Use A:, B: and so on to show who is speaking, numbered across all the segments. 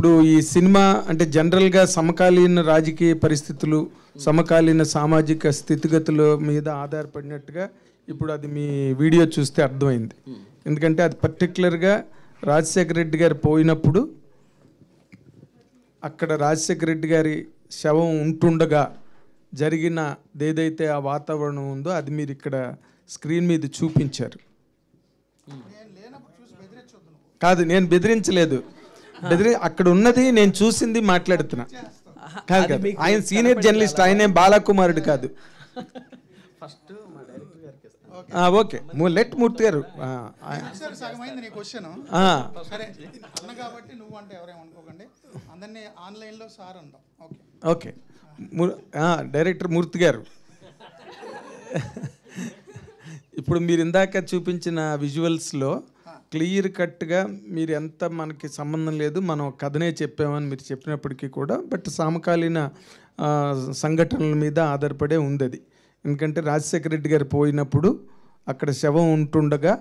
A: ఇప్పుడు ఈ సినిమా అంటే జనరల్గా సమకాలీన రాజకీయ పరిస్థితులు, సమకాలీన సామాజిక స్థితిగతుల మీద ఆధారపడినట్టుగా ఇప్పుడు అది మీ వీడియో చూస్తే అర్థమైంది. ఎందుకంటే అది పర్టికులర్గా రాజశేఖర రెడ్డి గారు పోయినప్పుడు అక్కడ రాజశేఖర రెడ్డి గారి శవం ఉంటుండగా జరిగిన ఏదైతే ఆ వాతావరణం ఉందో అది మీరు ఇక్కడ స్క్రీన్ మీద చూపించారు. కాదు, నేను బెదిరించలేదు. అక్కడ ఉన్నది నేను చూసింది మాట్లాడుతున్నా. కాదు కాదు, ఆయన సీనియర్ జర్నలిస్ట్, ఆయన బాలకుమారుడు కాదు. ఓకే, లెట్ మూర్తి గారు. ఓకే, డైరెక్టర్ మూర్తి గారు, ఇప్పుడు మీరు ఇందాక చూపించిన విజువల్స్లో క్లియర్ కట్గా మీరు ఎంత మనకి సంబంధం లేదు, మనం కథనే చెప్పామని మీరు చెప్పినప్పటికీ కూడా బట్ సమకాలీన సంఘటనల మీద ఆధారపడే ఉంది అది. ఎందుకంటే రాజశేఖర రెడ్డి గారు పోయినప్పుడు అక్కడ శవం ఉంటుండగా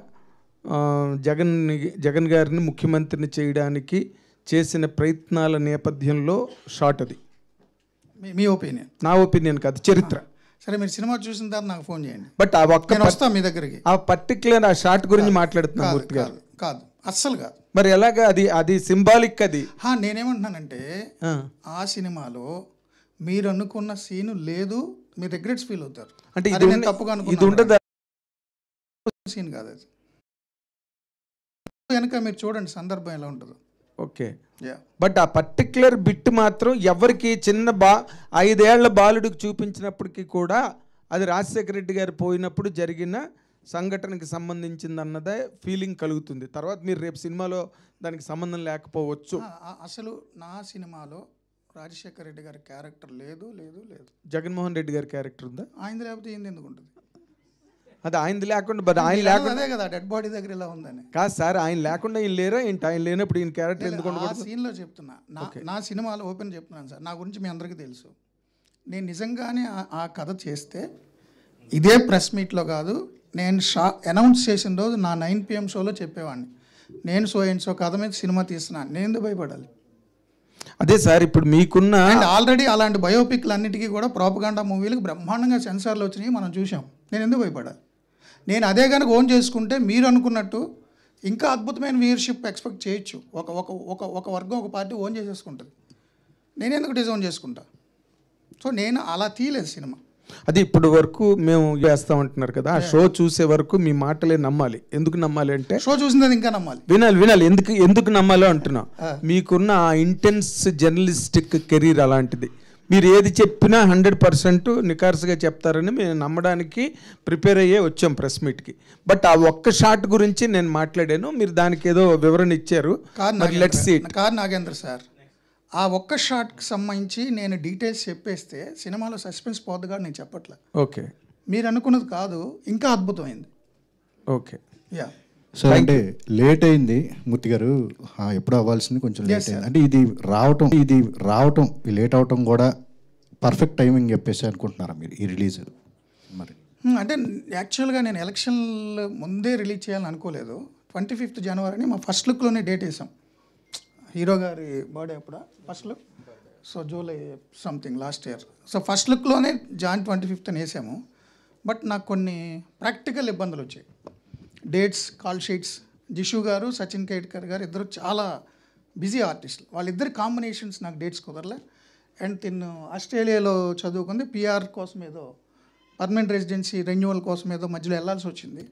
A: జగన్ గారిని ముఖ్యమంత్రిని చేయడానికి చేసిన ప్రయత్నాల నేపథ్యంలో షాట్ అది.
B: మీ ఒపీనియన్?
A: నా ఒపీనియన్ కాదు, చరిత్ర.
B: సరే, మీరు సినిమా చూసిన తర్వాత నాకు ఫోన్ చేయండి.
A: బట్ ఆ ఒక్క
B: వస్తాను మీ దగ్గరికి.
A: ఆ పర్టికులర్ ఆ షాట్ గురించి మాట్లాడుతున్నాను మూర్తి గారు.
B: కాదు, అస్సలు కాదు.
A: మరి ఎలాగా? అది సింబాలిక్. అది
B: నేనేమంటున్నానంటే ఆ సినిమాలో మీరు అనుకున్న సీను లేదు, మీరు రిగ్రెట్స్ ఫీల్ అవుతారు. అంటే ఇది తప్పుగా అనుకున్నా సీన్ కాదు అది. వెనక మీరు చూడండి సందర్భం ఎలా ఉంటుందో.
A: ఓకే, బట్ ఆ పర్టిక్యులర్ బిట్ మాత్రం ఎవరికి చిన్న 5 ఏళ్ల బాలుడికి చూపించినప్పటికీ కూడా అది రాజశేఖర రెడ్డి గారు పోయినప్పుడు జరిగిన సంఘటనకి సంబంధించింది అన్నదే ఫీలింగ్ కలుగుతుంది. తర్వాత మీరు రేపు సినిమాలో దానికి సంబంధం లేకపోవచ్చు.
B: అసలు నా సినిమాలో రాజశేఖర రెడ్డి గారి క్యారెక్టర్ లేదు లేదు లేదు.
A: జగన్మోహన్ రెడ్డి గారి క్యారెక్టర్ ఉందా?
B: ఆయన లేకపోతే ఏంది ఎందుకు ఉంటుంది?
A: అది ఆయన లేకుండా, బట్ ఆయన లేకుండా
B: కదా డెడ్ బాడీ దగ్గర ఇలా ఉందని.
A: కాదు సార్, ఆయన లేకుండా ఈయన లేరా ఏంటి? ఆయన లేనప్పుడు ఈయన క్యారెక్టర్ ఎందుకు ఉండకూడదు?
B: సీన్లో చెప్తున్నా, నా సినిమాలో ఓపెన్ చెప్తున్నాను సార్. నా గురించి మీ అందరికీ తెలుసు. నేను నిజంగానే ఆ కథ చేస్తే ఇదే ప్రెస్ మీట్లో కాదు, నేను అనౌన్స్ చేసిన రోజు నా 9 PM షోలో చెప్పేవాడిని, నేను సో కథ మీద సినిమా తీస్తున్నాను, నేను ఎందుకు భయపడాలి?
A: అదే సార్, ఇప్పుడు మీకున్న
B: ఆల్రెడీ అలాంటి బయోపిక్లు అన్నిటికీ కూడా ప్రోపగాండా మూవీలకు బ్రహ్మాండంగా సెన్సార్లు వచ్చినాయి, మనం చూసాం. నేను ఎందుకు భయపడాలి? నేను అదే కనుక ఓన్ చేసుకుంటే మీరు అనుకున్నట్టు ఇంకా అద్భుతమైన వ్యూయర్షిప్ ఎక్స్పెక్ట్ చేయొచ్చు. ఒక వర్గం, ఒక పార్టీ ఓన్ చేసేసుకుంటుంది. నేను ఎందుకు డిజోన్ చేసుకుంటా? సో నేను అలా తీయలేదు సినిమా.
A: అది ఇప్పుడు వరకు మేము వేస్తామంటున్నారు కదా, ఆ షో చూసే వరకు మీ మాటలే నమ్మాలి. ఎందుకు నమ్మాలి అంటే
B: షో చూసింది ఇంకా నమ్మాలి,
A: వినాలి. ఎందుకు నమ్మాలో అంటున్నా. మీకున్న ఆ ఇంటెన్స్ జర్నలిస్టిక్ కెరీర్ అలాంటిది. మీరు ఏది చెప్పినా 100% నికార్సుగా చెప్తారని మేము నమ్మడానికి ప్రిపేర్ అయ్యే వచ్చాం ప్రెస్ మీట్కి. బట్ ఆ ఒక్క షాట్ గురించి నేను మాట్లాడాను, మీరు దానికి ఏదో వివరణ ఇచ్చారు.
B: కాదు నాగేంద్ర సార్, ఆ ఒక్క షాట్కి సంబంధించి నేను డీటెయిల్స్ చెప్పేస్తే సినిమాలో సస్పెన్స్ పోద్దుగా నేను చెప్పట్లే.
A: ఓకే,
B: మీరు అనుకున్నది కాదు, ఇంకా అద్భుతమైంది.
A: Okay,
C: sir. అంటే లేట్ అయింది మూర్తి గారు, ఎప్పుడు అవ్వాల్సింది కొంచెం లేట్ అయింది. అంటే ఇది రావటం లేట్ అవటం కూడా పర్ఫెక్ట్ టైమింగ్ చెప్పేసి అనుకుంటున్నారా మీరు ఈ రిలీజ్? మరి
B: అంటే యాక్చువల్గా నేను ఎలక్షన్ల ముందే రిలీజ్ చేయాలని అనుకోలేదు. 25th జనవరిని మా ఫస్ట్ లుక్లోనే డేట్ వేసాం. హీరో గారి బర్త్డే అప్పుడు first look, so July something last year. So first లుక్లోనే జాన్ 25th అని వేసాము. బట్ నాకు కొన్ని ప్రాక్టికల్ ఇబ్బందులు వచ్చాయి. Dates, call sheets. జిషు గారు, సచిన్ కేట్కర్ గారు ఇద్దరు చాలా బిజీ ఆర్టిస్టులు. వాళ్ళిద్దరు కాంబినేషన్స్ నాకు డేట్స్ కుదరలే. అండ్ తిన్ను ఆస్ట్రేలియాలో చదువుకుంది, పిఆర్ కోసం ఏదో పర్మనెంట్ రెసిడెన్సీ రెన్యువల్ కోసం ఏదో మధ్యలో వెళ్ళాల్సి వచ్చింది.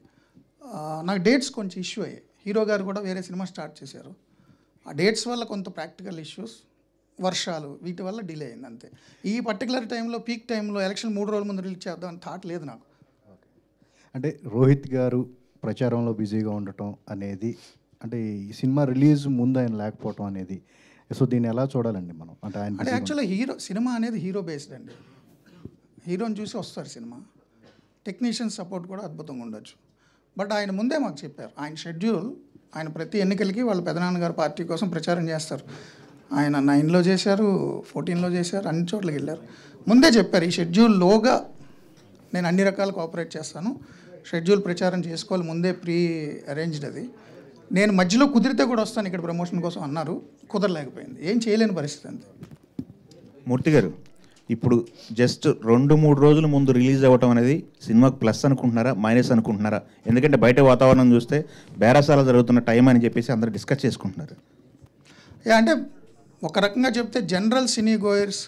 B: నాకు డేట్స్ కొంచెం ఇష్యూ అయ్యాయి. హీరో గారు కూడా వేరే సినిమా స్టార్ట్ చేశారు. ఆ డేట్స్ వల్ల కొంత ప్రాక్టికల్ ఇష్యూస్, వర్షాలు, వీటి వల్ల డిలే అయింది అంతే. ఈ పర్టికులర్ టైంలో, పీక్ టైంలో, ఎలక్షన్ 3 రోజుల ముందు రిలీజ్ చేద్దాం అని థాట్ లేదు నాకు.
C: అంటే రోహిత్ గారు ప్రచారంలో బిజీగా ఉండటం అనేది, అంటే ఈ సినిమా రిలీజ్ ముందు ఆయన లేకపోవటం అనేది, సో దీన్ని ఎలా చూడాలండి మనం? అంటే
B: యాక్చువల్గా సినిమా అనేది హీరో బేస్డ్ అండి. హీరోని చూసి వస్తారు సినిమా. టెక్నీషియన్ సపోర్ట్ కూడా అద్భుతంగా ఉండొచ్చు. బట్ ఆయన ముందే మాకు చెప్పారు, ఆయన షెడ్యూల్, ఆయన ప్రతి ఎన్నికలకి వాళ్ళ పెదనాన్నగారు పార్టీ కోసం ప్రచారం చేస్తారు. ఆయన 9లో చేశారు, 14లో చేశారు, అన్ని చోట్లకి వెళ్ళారు. ముందే చెప్పారు, ఈ షెడ్యూల్లోగా నేను అన్ని రకాల కోఆపరేట్ చేస్తాను, షెడ్యూల్ ప్రచారం చేసుకోవాలి, ముందే ప్రీ అరేంజ్డ్ అది. నేను మధ్యలో కుదిరితే కూడా వస్తాను ఇక్కడ ప్రమోషన్ కోసం అన్నారు, కుదరలేకపోయింది, ఏం చేయలేని పరిస్థితి అంతే.
D: మూర్తి గారు, ఇప్పుడు జస్ట్ 2-3 రోజుల ముందు రిలీజ్ అవ్వటం అనేది సినిమాకి ప్లస్ అనుకుంటున్నారా, మైనస్ అనుకుంటున్నారా? ఎందుకంటే బయట వాతావరణం చూస్తే బేరసాల జరుగుతున్న టైం అని చెప్పేసి అందరూ డిస్కస్ చేసుకుంటున్నారు.
B: అంటే ఒక రకంగా చెప్తే జనరల్ సినీ గోయర్స్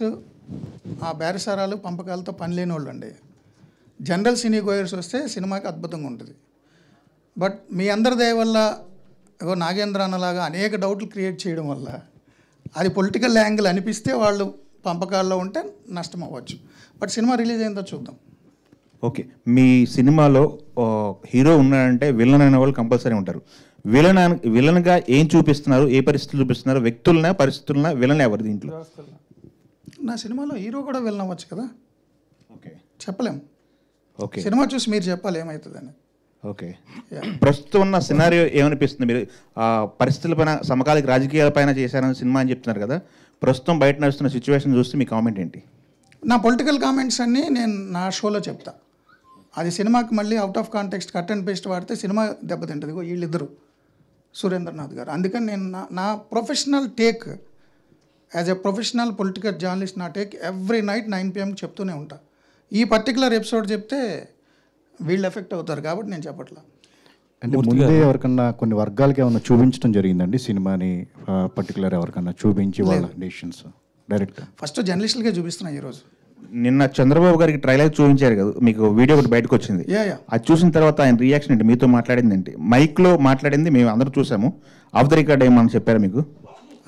B: ఆ బేరసారాలు పంపకాలతో పని లేని వాళ్ళు అండి. జనరల్ సినీ గోయర్స్ వస్తే సినిమాకి అద్భుతంగా ఉంటుంది. బట్ మీ అందరి దయ వల్ల నాగేంద్ర అన్నలాగా అనేక డౌట్లు క్రియేట్ చేయడం వల్ల అది పొలిటికల్ యాంగిల్ అనిపిస్తే వాళ్ళు పంపకాల్లో ఉంటే నష్టం అవ్వచ్చు. బట్ సినిమా రిలీజ్ అయిందో చూద్దాం.
D: ఓకే, మీ సినిమాలో హీరో ఉన్నాడంటే విలన్ అనే వాళ్ళు కంపల్సరీ ఉంటారు. విలన్గా ఏం చూపిస్తున్నారు, ఏ పరిస్థితులు చూపిస్తున్నారు? వ్యక్తులనా, పరిస్థితులనా, విలన్ ఎవరు దీంట్లో?
B: నా సినిమాలో హీరో కూడా విలన్ అవ్వచ్చు కదా.
D: ఓకే,
B: చెప్పలేం.
D: ఓకే,
B: సినిమా చూసి మీరు చెప్పాలి ఏమవుతుందని.
D: ఓకే. ప్రస్తుతం ఉన్న సినారియో ఏమనిపిస్తుంది? మీరు ఆ పరిస్థితులపైన, సమకాలిక రాజకీయాలపైన చేశారని సినిమా అని చెప్తున్నారు కదా, ప్రస్తుతం బయట నడుస్తున్న సిచ్యువేషన్ చూస్తే మీ కామెంట్ ఏంటి?
B: నా పొలిటికల్ కామెంట్స్ అన్నీ నేను నా షోలో చెప్తా. అది సినిమాకి మళ్ళీ out of context cut and paste వాడితే సినిమా దెబ్బతింటుంది. వీళ్ళిద్దరు సురేంద్రనాథ్ గారు. అందుకని నేను నా professional take, as a professional political journalist, నా టేక్ ఎవ్రీ నైట్ 9 PM చెప్తూనే ఉంటా. ఈ పర్టికులర్ ఎపిసోడ్ చెప్తే వీళ్ళు ఎఫెక్ట్ అవుతారు కాబట్టి నేను చెప్పట్లా.
C: అంటే ముందే ఎవరికన్నా కొన్ని వర్గాలకి ఏమన్నా చూపించడం జరిగిందండి సినిమాని, పర్టికులర్ ఎవరికన్నా చూపించి వాళ్ళ డెసిషన్స్ డైరెక్ట్?
B: ఫస్ట్ జర్నలిస్టులకే చూపిస్తున్నా ఈరోజు.
D: నిన్న చంద్రబాబు గారికి ట్రైలర్ చూపించారు కదా, మీకు వీడియో ఒకటి బయటకు వచ్చింది. అది చూసిన తర్వాత ఆయన రియాక్షన్ ఏంటి? మీతో మాట్లాడింది ఏంటి? మైక్లో మాట్లాడింది మేము అందరూ చూసాము, ఆఫ్ ద రికార్డ్ ఏమని చెప్పారు మీకు?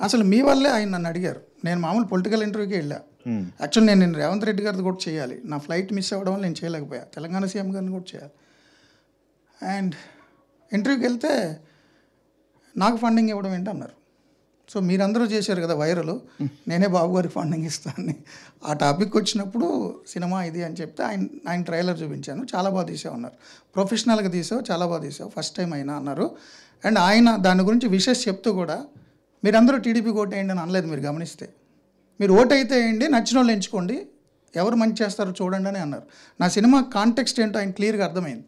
B: అసలు మీ వల్లే ఆయన నన్ను అడిగారు. నేను మామూలు పొలిటికల్ ఇంటర్వ్యూకి వెళ్ళా. యాక్చువల్ నేను రేవంత్ రెడ్డి గారిది కూడా చేయాలి, నా ఫ్లైట్ మిస్ అవ్వడం వల్ల నేను చేయలేకపోయా. తెలంగాణ సీఎం గారిని కూడా చేయాలి. అండ్ ఇంటర్వ్యూకి వెళ్తే నాకు ఫండింగ్ ఇవ్వడం ఏంటి అన్నారు. సో మీరందరూ చేశారు కదా వైరల్, నేనే బాబు గారికి ఫండింగ్ ఇస్తాను. ఆ టాపిక్ వచ్చినప్పుడు సినిమా ఇది అని చెప్తే ఆయన ట్రైలర్ చూపించాను. చాలా బాగా తీసావు అన్నారు. ప్రొఫెషనల్గా తీసావు, చాలా బాగా తీసావు, ఫస్ట్ టైం అయినా అన్నారు. అండ్ ఆయన దాని గురించి విషెస్ చెప్తూ కూడా మీరందరూ టీడీపీకి ఓటు వేయండి అని అనలేదు. మీరు గమనిస్తే, మీరు ఓటు అయితే వేయండి, నచ్చిన వాళ్ళు ఎంచుకోండి, ఎవరు మంచి చేస్తారో చూడండి అని అన్నారు. నా సినిమా కాంటెక్స్ట్ ఏంటో ఆయన క్లియర్గా అర్థమైంది.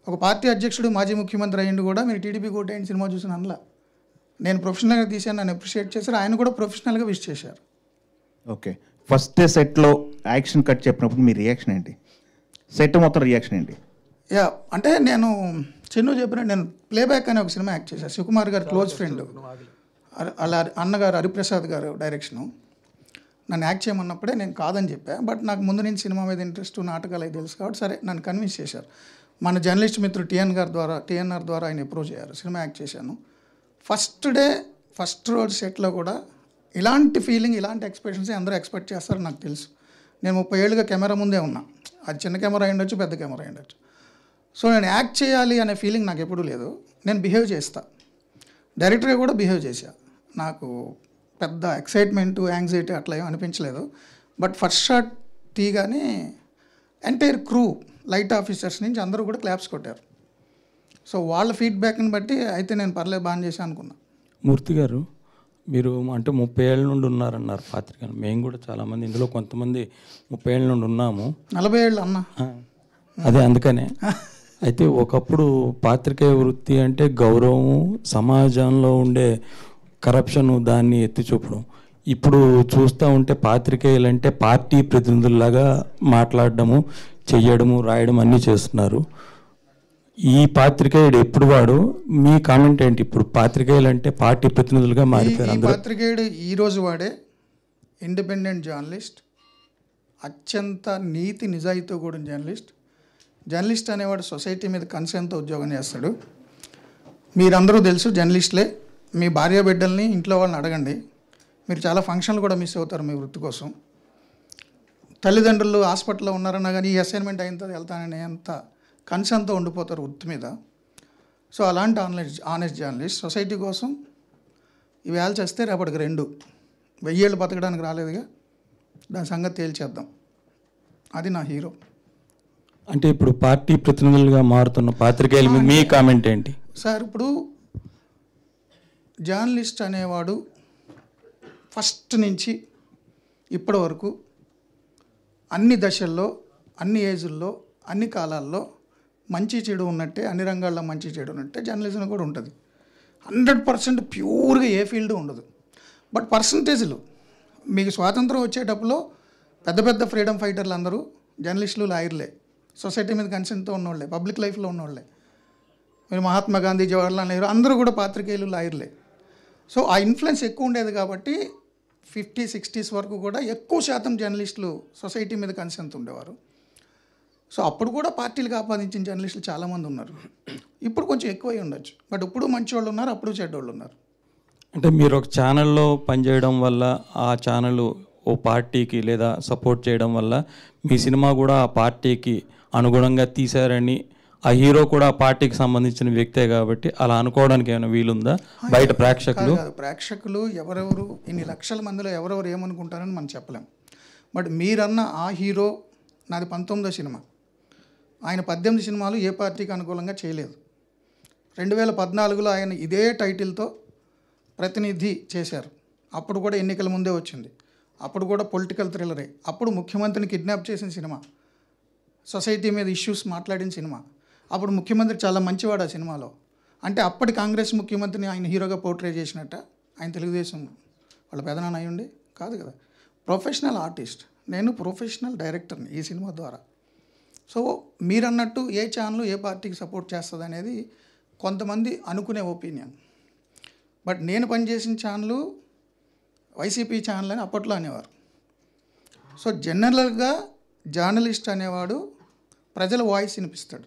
B: ఒక పార్టీ అధ్యక్షుడు, మాజీ ముఖ్యమంత్రి అయ్యిండు కూడా మీరు టీడీపీకి ఓటు వేయండి సినిమా చూసిన అనలా. నేను ప్రొఫెషనల్గా తీసాను, నన్ను అప్రిషియేట్ చేశారు. ఆయన కూడా ప్రొఫెషనల్గా విష్ చేశారు.
D: ఓకే, ఫస్ట్ సెట్లో యాక్షన్ కట్ చెప్పినప్పుడు మీ రియాక్షన్ ఏంటి? సెట్ మొత్తం రియాక్షన్ ఏంటి?
B: అంటే నేను చిన్ను చెప్పిన, నేను ప్లేబ్యాక్ అనే ఒక సినిమా యాక్ట్ చేశాను. శివకుమార్ గారి క్లోజ్ ఫ్రెండ్, అలా అన్నగారు హరిప్రసాద్ గారు డైరెక్షను. నన్ను యాక్ట్ చేయమన్నప్పుడే నేను కాదని చెప్పా. బట్ నాకు ముందు నుంచి సినిమా మీద ఇంట్రెస్ట్, నాటకాలు అవి తెలుసు కాబట్టి సరే నన్ను కన్విన్స్ చేశారు. మన జర్నలిస్ట్ మిత్రుడు టీఎన్ఆర్ ద్వారా ఆయన అప్రోచ్ అయ్యారు. సినిమా యాక్ట్ చేశాను. ఫస్ట్ రోజు సెట్లో కూడా ఇలాంటి ఫీలింగ్, ఇలాంటి ఎక్స్ప్రెషన్స్ అందరూ ఎక్స్పెక్ట్ చేస్తారని నాకు తెలుసు. నేను 30 ఏళ్ళుగా కెమెరా ముందే ఉన్నా. అది చిన్న కెమెరా అయి ఉండొచ్చు, పెద్ద కెమెరా అయి ఉండొచ్చు. సో నేను యాక్ట్ చేయాలి అనే ఫీలింగ్ నాకు ఎప్పుడూ లేదు. నేను బిహేవ్ చేస్తా, డైరెక్టర్గా కూడా బిహేవ్ చేశా. నాకు పెద్ద ఎక్సైట్మెంట్, యాంగ్జైటీ అట్లా ఏం అనిపించలేదు. బట్ ఫస్ట్ షాట్ తీయగానే ఎంటైర్ క్రూ, లైట్ ఆఫీసర్స్ నుంచి అందరూ కూడా క్లాప్స్ కొట్టారు. సో వాళ్ళ ఫీడ్బ్యాక్ని బట్టి అయితే నేను పర్లేదు బాగా చేశాను అనుకున్నా.
E: మూర్తి గారు, మీరు అంటే 30 ఏళ్ళ నుండి ఉన్నారన్నారు పాత్రికలు. మేము కూడా చాలామంది ఇందులో కొంతమంది 30 ఏళ్ళ నుండి ఉన్నాము.
B: 40 ఏళ్ళు అన్నా.
E: అదే అందుకనే. అయితే ఒకప్పుడు పాత్రికేయ వృత్తి అంటే గౌరవము, సమాజంలో ఉండే కరప్షను దాన్ని ఎత్తి చూపడం. ఇప్పుడు చూస్తూ ఉంటే పాత్రికేయులు అంటే పార్టీ ప్రతినిధుల్లాగా మాట్లాడడము, చెయ్యడము, రాయడం అన్నీ చేస్తున్నారు. ఈ పాత్రికేయుడు ఎప్పుడు వాడు, మీ కామెంట్ ఏంటి? ఇప్పుడు పాత్రికేయులు అంటే పార్టీ ప్రతినిధులుగా మారిపోయారు.
B: పాత్రికేయుడు ఈరోజు వాడే ఇండిపెండెంట్ జర్నలిస్ట్, అత్యంత నీతి నిజాయితీతో కూడిన జర్నలిస్ట్ అనేవాడు సొసైటీ మీద కన్సర్న్తో ఉద్యోగం చేస్తాడు. మీరందరూ తెలుసు జర్నలిస్టులే. మీ భార్య బిడ్డల్ని, ఇంట్లో వాళ్ళని అడగండి. మీరు చాలా ఫంక్షన్లు కూడా మిస్ అవుతారు మీ వృత్తి కోసం. తల్లిదండ్రులు హాస్పిటల్లో ఉన్నారన్నా కానీ ఈ అసైన్మెంట్ అయిన తర్వాత వెళ్తానని అంత కన్సర్న్తో ఉండిపోతారు వృత్తి మీద. సో అలాంటి ఆనెస్ట్ జర్నలిస్ట్ సొసైటీ కోసం ఇవి వేళ చేస్తే రేపటికి 1000 ఏళ్ళు బతకడానికి రాలేదుగా, దాని సంగతి తేల్చేద్దాం. అది నా హీరో.
E: అంటే ఇప్పుడు పార్టీ ప్రతినిధులుగా మారుతున్న పాత్రికేయులు మీ కామెంట్ ఏంటి
B: సార్? ఇప్పుడు జర్నలిస్ట్ అనేవాడు ఫస్ట్ నుంచి ఇప్పటి వరకు అన్ని దశల్లో, అన్ని ఏజుల్లో, అన్ని కాలాల్లో మంచి చెడు ఉన్నట్టే, అన్ని రంగాల్లో మంచి చెడు ఉన్నట్టే జర్నలిజం కూడా ఉంటుంది. 100% ప్యూర్గా ఏ ఫీల్డ్ ఉండదు. బట్ పర్సంటేజ్లు మీకు స్వాతంత్రం వచ్చేటప్పుడు పెద్ద పెద్ద ఫ్రీడమ్ ఫైటర్లు అందరూ జర్నలిస్టులు, లాయర్లే, సొసైటీ మీద కన్సర్న్తో ఉన్నోళ్ళే, పబ్లిక్ లైఫ్లో ఉన్నోళ్ళే. మీరు మహాత్మా గాంధీ, జవహర్లాల్ నెహ్రూ అందరూ కూడా పాత్రికేయులు, లాయర్లే. సో ఆ ఇన్ఫ్లుయెన్స్ ఎక్కువ ఉండేది కాబట్టి 50-60s వరకు కూడా ఎక్కువ శాతం జర్నలిస్టులు సొసైటీ మీద కన్సర్న్తో ఉండేవారు. సో అప్పుడు కూడా పార్టీలకు ఆపాదించిన జర్నలిస్టులు చాలామంది ఉన్నారు. ఇప్పుడు కొంచెం ఎక్కువై ఉండొచ్చు, బట్ ఇప్పుడు మంచి వాళ్ళు ఉన్నారు, అప్పుడు చెడ్డోళ్ళు ఉన్నారు.
E: అంటే మీరు ఒక ఛానల్లో పనిచేయడం వల్ల ఆ ఛానల్ ఓ పార్టీకి లేదా సపోర్ట్ చేయడం వల్ల మీ సినిమా కూడా ఆ పార్టీకి అనుగుణంగా తీశారని, ఆ హీరో కూడా ఆ పార్టీకి సంబంధించిన వ్యక్తే కాబట్టి అలా అనుకోవడానికి ఏమైనా వీలుందా బయట ప్రేక్షకులు?
B: ప్రేక్షకులు ఎవరెవరు ఇన్ని లక్షల మందిలో ఎవరెవరు ఏమనుకుంటారని మనం చెప్పలేం. బట్ మీరన్న ఆ హీరో నాది 19వ సినిమా, ఆయన 18 సినిమాలు ఏ పార్టీకి అనుకూలంగా చేయలేదు. 2014లో ఆయన ఇదే టైటిల్తో ప్రతినిధి చేశారు. అప్పుడు కూడా ఎన్నికల ముందే వచ్చింది, అప్పుడు కూడా పొలిటికల్ థ్రిల్లరే. అప్పుడు ముఖ్యమంత్రిని కిడ్నాప్ చేసిన సినిమా, సొసైటీ మీద ఇష్యూస్ మాట్లాడిన సినిమా. అప్పుడు ముఖ్యమంత్రి చాలా మంచివాడు ఆ సినిమాలో. అంటే అప్పటి కాంగ్రెస్ ముఖ్యమంత్రిని ఆయన హీరోగా పోర్ట్రే చేసినట్ట, ఆయన తెలుగుదేశం వాళ్ళ పెదనాన్న అయ్యుండి కాదు కదా. ప్రొఫెషనల్ ఆర్టిస్ట్, నేను ప్రొఫెషనల్ డైరెక్టర్ని ఈ సినిమా ద్వారా. సో మీరన్నట్టు ఏ ఛానల్ ఏ పార్టీకి సపోర్ట్ చేస్తుంది అనేది కొంతమంది అనుకునే ఒపీనియన్. బట్ నేను పనిచేసిన ఛానల్ వైసీపీ ఛానల్ అని అప్పట్లో అనేవారు. సో జనరల్గా జర్నలిస్ట్ అనేవాడు ప్రజల వాయిస్ వినిపిస్తాడు,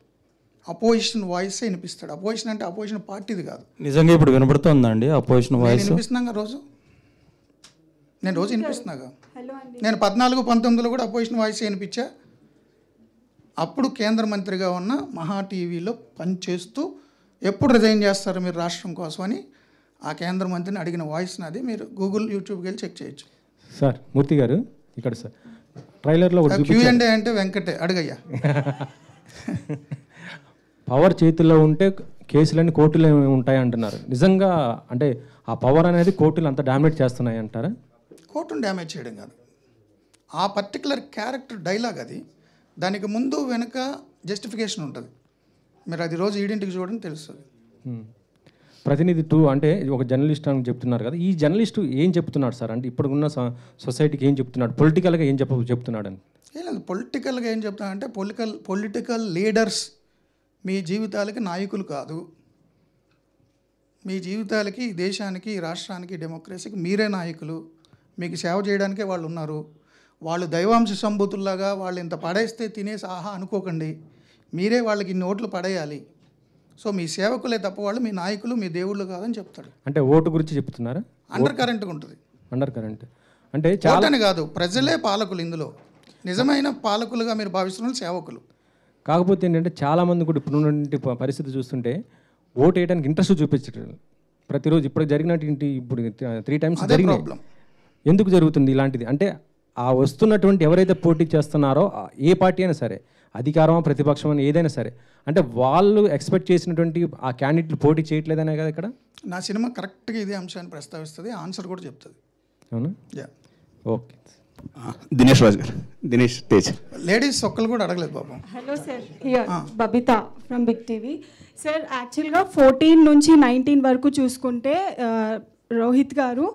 B: అపోజిషన్ వాయిస్ వినిపిస్తాడు. అపోజిషన్ అంటే అపోజిషన్ పార్టీది కాదు.
E: నిజంగా ఇప్పుడు వినపడుతుందండి అపోజిషన్ వాయిస్?
B: వినిపిస్తున్నాగా రోజు, నేను రోజు వినిపిస్తున్నాగా. నేను 14-19లో కూడా అపోజిషన్ వాయిస్ వినిపించా. అప్పుడు కేంద్ర మంత్రిగా ఉన్న మహా టీవీలో పనిచేస్తూ ఎప్పుడు రిజైన్ చేస్తారు మీరు రాష్ట్రం కోసం అని ఆ కేంద్ర మంత్రిని అడిగిన వాయిస్ నాది. మీరు గూగుల్, యూట్యూబ్కి వెళ్ళి చెక్ చేయొచ్చు.
F: సార్ మూర్తి గారు ఇక్కడ సార్ ట్రైలర్లో
B: Q&A అంటే వెంకటే అడుగయ్యా.
F: పవర్ చేతుల్లో ఉంటే కేసులన్నీ కోర్టులో ఉంటాయి అంటున్నారు. నిజంగా అంటే ఆ పవర్ అనేది కోర్టులు అంత డామినేట్ చేస్తున్నాయి అంటారా?
B: కోర్టును డ్యామేజ్ చేయడం కాదు, ఆ పర్టికులర్ క్యారెక్టర్ డైలాగ్ అది. దానికి ముందు వెనుక జస్టిఫికేషన్ ఉంటుంది. మీరు అది రోజు ఈడింటికి చూడండి తెలుస్తుంది.
F: ప్రతినిధి 2 అంటే ఒక జర్నలిస్ట్ అని చెప్తున్నారు కదా, ఈ జర్నలిస్టు ఏం చెప్తున్నాడు సార్? అంటే ఇప్పుడున్న సొసైటీకి ఏం చెప్తున్నాడు, పొలిటికల్గా ఏం చెప్తున్నాడు అని?
B: ఏం లేదు, పొలిటికల్గా ఏం చెప్తానంటే పొలిటికల్ లీడర్స్ మీ జీవితాలకి నాయకులు కాదు, మీ జీవితాలకి, ఈ దేశానికి, ఈ రాష్ట్రానికి, డెమోక్రసీకి మీరే నాయకులు. మీకు సేవ చేయడానికే వాళ్ళు ఉన్నారు. వాళ్ళు దైవాంశ సంభూతుల్లాగా వాళ్ళు ఇంత పడేస్తే తినేసి ఆహా అనుకోకండి, మీరే వాళ్ళకి ఇన్ని ఓట్లు పడేయాలి. సో మీ సేవకులే తప్ప వాళ్ళు మీ నాయకులు, మీ దేవుళ్ళు కాదని చెప్తాడు.
F: అంటే ఓటు గురించి చెప్తున్నారా?
B: అండర్ కరెంట్గా ఉంటుంది.
F: అండర్ కరెంట్ అంటే
B: చాలా కాదు, ప్రజలే పాలకులు. ఇందులో నిజమైన పాలకులుగా మీరు భావిస్తున్న సేవకులు.
F: కాకపోతే ఏంటంటే చాలామంది కూడా ఇప్పుడున్నటువంటి పరిస్థితి చూస్తుంటే ఓటు వేయడానికి ఇంట్రెస్ట్ చూపించట్లేదు. ప్రతిరోజు ఇప్పుడు జరిగినట్టు ఇప్పుడు 3 times జరిగినాయి. ఎందుకు జరుగుతుంది ఇలాంటిది? అంటే ఆ వస్తున్నటువంటి ఎవరైతే పోటీ చేస్తున్నారో ఏ పార్టీ అయినా సరే, అధికారం ప్రతిపక్షం అని ఏదైనా సరే, అంటే వాళ్ళు ఎక్స్పెక్ట్ చేసినటువంటి ఆ క్యాండిడేట్లు పోటీ చేయట్లేదనే కదా ఇక్కడ.
B: నా సినిమా కరెక్ట్గా ఇదే అంశాన్ని ప్రస్తావిస్తుంది, ఆన్సర్ కూడా చెప్తుంది.
F: అవునా?
B: Yeah,
F: okay.
G: దినేష్ రాజు గారు, దినేష్ తేజ్.
B: లేడీస్ ఒక్కరు కూడా అడగలేదు పాపం.
H: Hello sir, here Babita from Big TV. Sir యాక్చువల్గా 14 నుంచి 19 వరకు చూసుకుంటే రోహిత్ గారు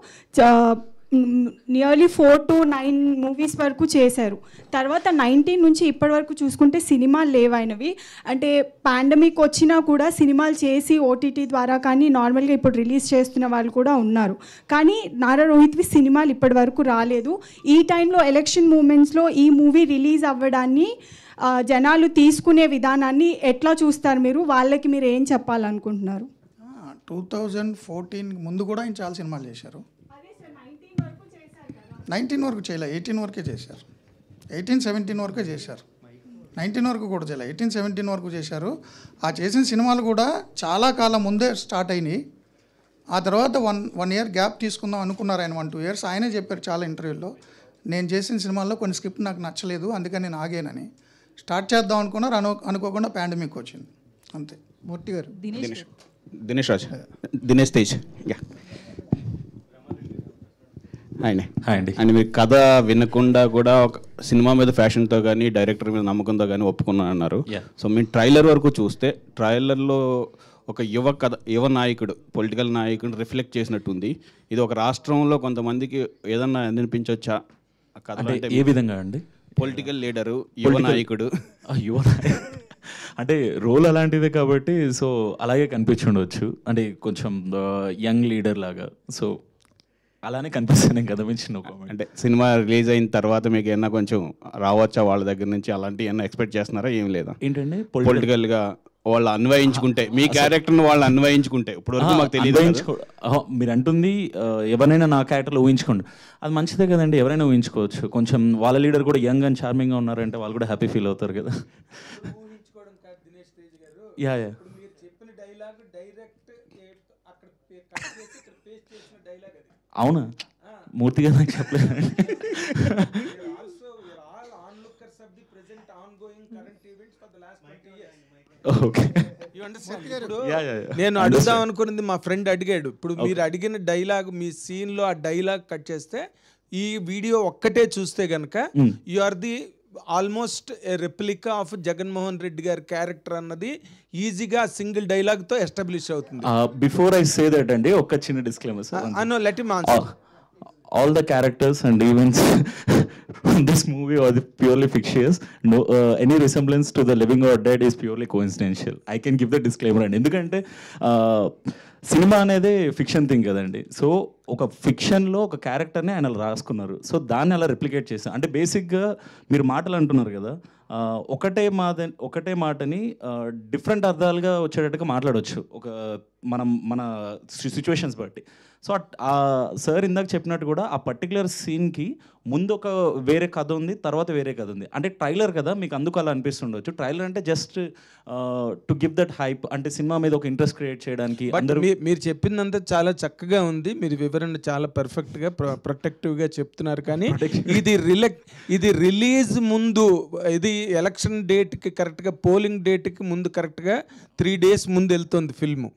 H: నియర్లీ 4 to 9 మూవీస్ వరకు చేశారు. తర్వాత 19 నుంచి ఇప్పటి వరకు చూసుకుంటే సినిమాలు లేవైనవి. అంటే పాండమిక్ వచ్చినా కూడా సినిమాలు చేసి ఓటీటీ ద్వారా కానీ నార్మల్గా ఇప్పుడు రిలీజ్ చేస్తున్న వాళ్ళు కూడా ఉన్నారు. కానీ నారా రోహిత్వి సినిమాలు ఇప్పటి వరకు రాలేదు. ఈ టైంలో ఎలక్షన్ మూమెంట్స్లో ఈ మూవీ రిలీజ్ అవ్వడాన్ని జనాలు తీసుకునే విధానాన్ని ఎట్లా చూస్తారు మీరు? వాళ్ళకి మీరు ఏం చెప్పాలనుకుంటున్నారు?
B: 2014 ముందు కూడా ఆయన చాలా సినిమాలు చేశారు. 19 వరకు చేయలే, 18 వరకే చేశారు. 18-17 వరకే చేశారు. 19 వరకు కూడా చేయలే, 18-17 వరకు చేశారు. ఆ చేసిన సినిమాలు కూడా చాలా కాలం ముందే స్టార్ట్ అయినాయి. ఆ తర్వాత వన్ ఇయర్ గ్యాప్ తీసుకుందాం అనుకున్నారు ఆయన. 1-2 years ఆయనే చెప్పారు చాలా ఇంటర్వ్యూల్లో, నేను చేసిన సినిమాల్లో కొన్ని స్క్రిప్ట్ నాకు నచ్చలేదు, అందుకని నేను ఆగానని. స్టార్ట్ చేద్దాం అనుకున్నారు, అనుకోకుండా పాండమిక్ వచ్చింది, అంతే.
I: మూర్తి గారు,
G: దినేష్ రాజు, దినేష్ తేజ్. యా, అండి. అండ్ మీరు కథ వినకుండా కూడా ఒక సినిమా మీద ఫ్యాషన్తో కానీ డైరెక్టర్ మీద నమ్మకంతో కానీ ఒప్పుకున్నాను అన్నారు. సో మీరు ట్రైలర్ వరకు చూస్తే ట్రైలర్లో ఒక యువ నాయకుడు, పొలిటికల్ నాయకుడు రిఫ్లెక్ట్ చేసినట్టుంది. ఇది ఒక రాష్ట్రంలో కొంతమందికి ఏదన్నా అనిపించవచ్చా ఆ కథ?
I: అంటే ఏ విధంగా అండి?
G: పొలిటికల్ లీడరు, యువ నాయకుడు.
I: అంటే రోల్ అలాంటిదే కాబట్టి సో అలాగే కనిపించుండవచ్చు. అంటే కొంచెం యంగ్ లీడర్ లాగా, సో అలానే కనిపిస్తాను కదా మించిన.
G: అంటే సినిమా రిలీజ్ అయిన తర్వాత మీకు ఏమన్నా కొంచెం రావచ్చా వాళ్ళ దగ్గర నుంచి, అలాంటివి ఏమన్నా ఎక్స్పెక్ట్ చేస్తున్నారా? ఏం లేదా?
I: ఏంటండి
G: పొలిటికల్గా వాళ్ళు అన్వయించుకుంటే, మీ క్యారెక్టర్ని వాళ్ళు అన్వయించుకుంటే, ఇప్పుడు వరకు మాకు తెలియదు.
I: మీరు అంటుంది ఎవరైనా నా క్యారెక్టర్లో ఊహించుకోండి, అది మంచిదే కదండి. ఎవరైనా ఊహించుకోవచ్చు. కొంచెం వాళ్ళ లీడర్ కూడా యంగ్ అండ్ చార్మింగ్గా ఉన్నారంటే వాళ్ళు కూడా హ్యాపీ ఫీల్ అవుతారు కదా. యా యా అవునా? మూర్తిగా నాకు చెప్పలేదు.
A: నేను అడుగుదాం అనుకున్నది మా ఫ్రెండ్ అడిగాడు. ఇప్పుడు మీరు అడిగిన డైలాగ్, మీ సీన్లో ఆ డైలాగ్ కట్ చేస్తే, ఈ వీడియో ఒక్కటే చూస్తే గనక you are the almost replica of Jaganmohan Reddy గారి క్యారెక్టర్ అన్నది ఈజీగా సింగిల్ డైలాగ్తో ఎస్టాబ్లిష్ అవుతుంది.
I: బిఫోర్ ఐ సే దట్ అండి, ఒక చిన్న disclaimer sir.
A: Let him answer.
I: All the characters and events in this movie are purely fictitious. No, any resemblance to the living or dead is purely coincidental. I can give the disclaimer. And ఎందుకంటే cinema అనేది fiction thing కదండి. So ఒక ఫిక్షన్లో ఒక క్యారెక్టర్ని ఆయన రాసుకున్నారు. So దాన్ని అలా రిప్లికేట్ చేశాను. అంటే బేసిక్గా మీరు మాటలు అంటున్నారు కదా, ఒకటే మాటని డిఫరెంట్ అర్థాలుగా వచ్చేటట్టుగా మాట్లాడవచ్చు ఒక మన సిచ్యువేషన్స్ బట్టి. సో సార్ ఇందాక చెప్పినట్టు కూడా ఆ పర్టికులర్ సీన్కి ముందు ఒక వేరే కథ ఉంది, తర్వాత వేరే కథ ఉంది. అంటే ట్రైలర్ కదా, మీకు అందుకు అలా అనిపిస్తుండొచ్చు. ట్రైలర్ అంటే just to give that hype, అంటే సినిమా మీద ఒక ఇంట్రెస్ట్ క్రియేట్ చేయడానికి.
A: మీరు చెప్పిందంతా చాలా చక్కగా ఉంది, మీరు వివరణ చాలా పర్ఫెక్ట్గా ప్రొటెక్టివ్గా చెప్తున్నారు. కానీ ఇది రిలీజ్ ముందు, ఇది ఎలక్షన్ డేట్కి కరెక్ట్గా, పోలింగ్ డేట్కి ముందు కరెక్ట్గా 3 days ముందు వెళ్తుంది ఫిల్ము.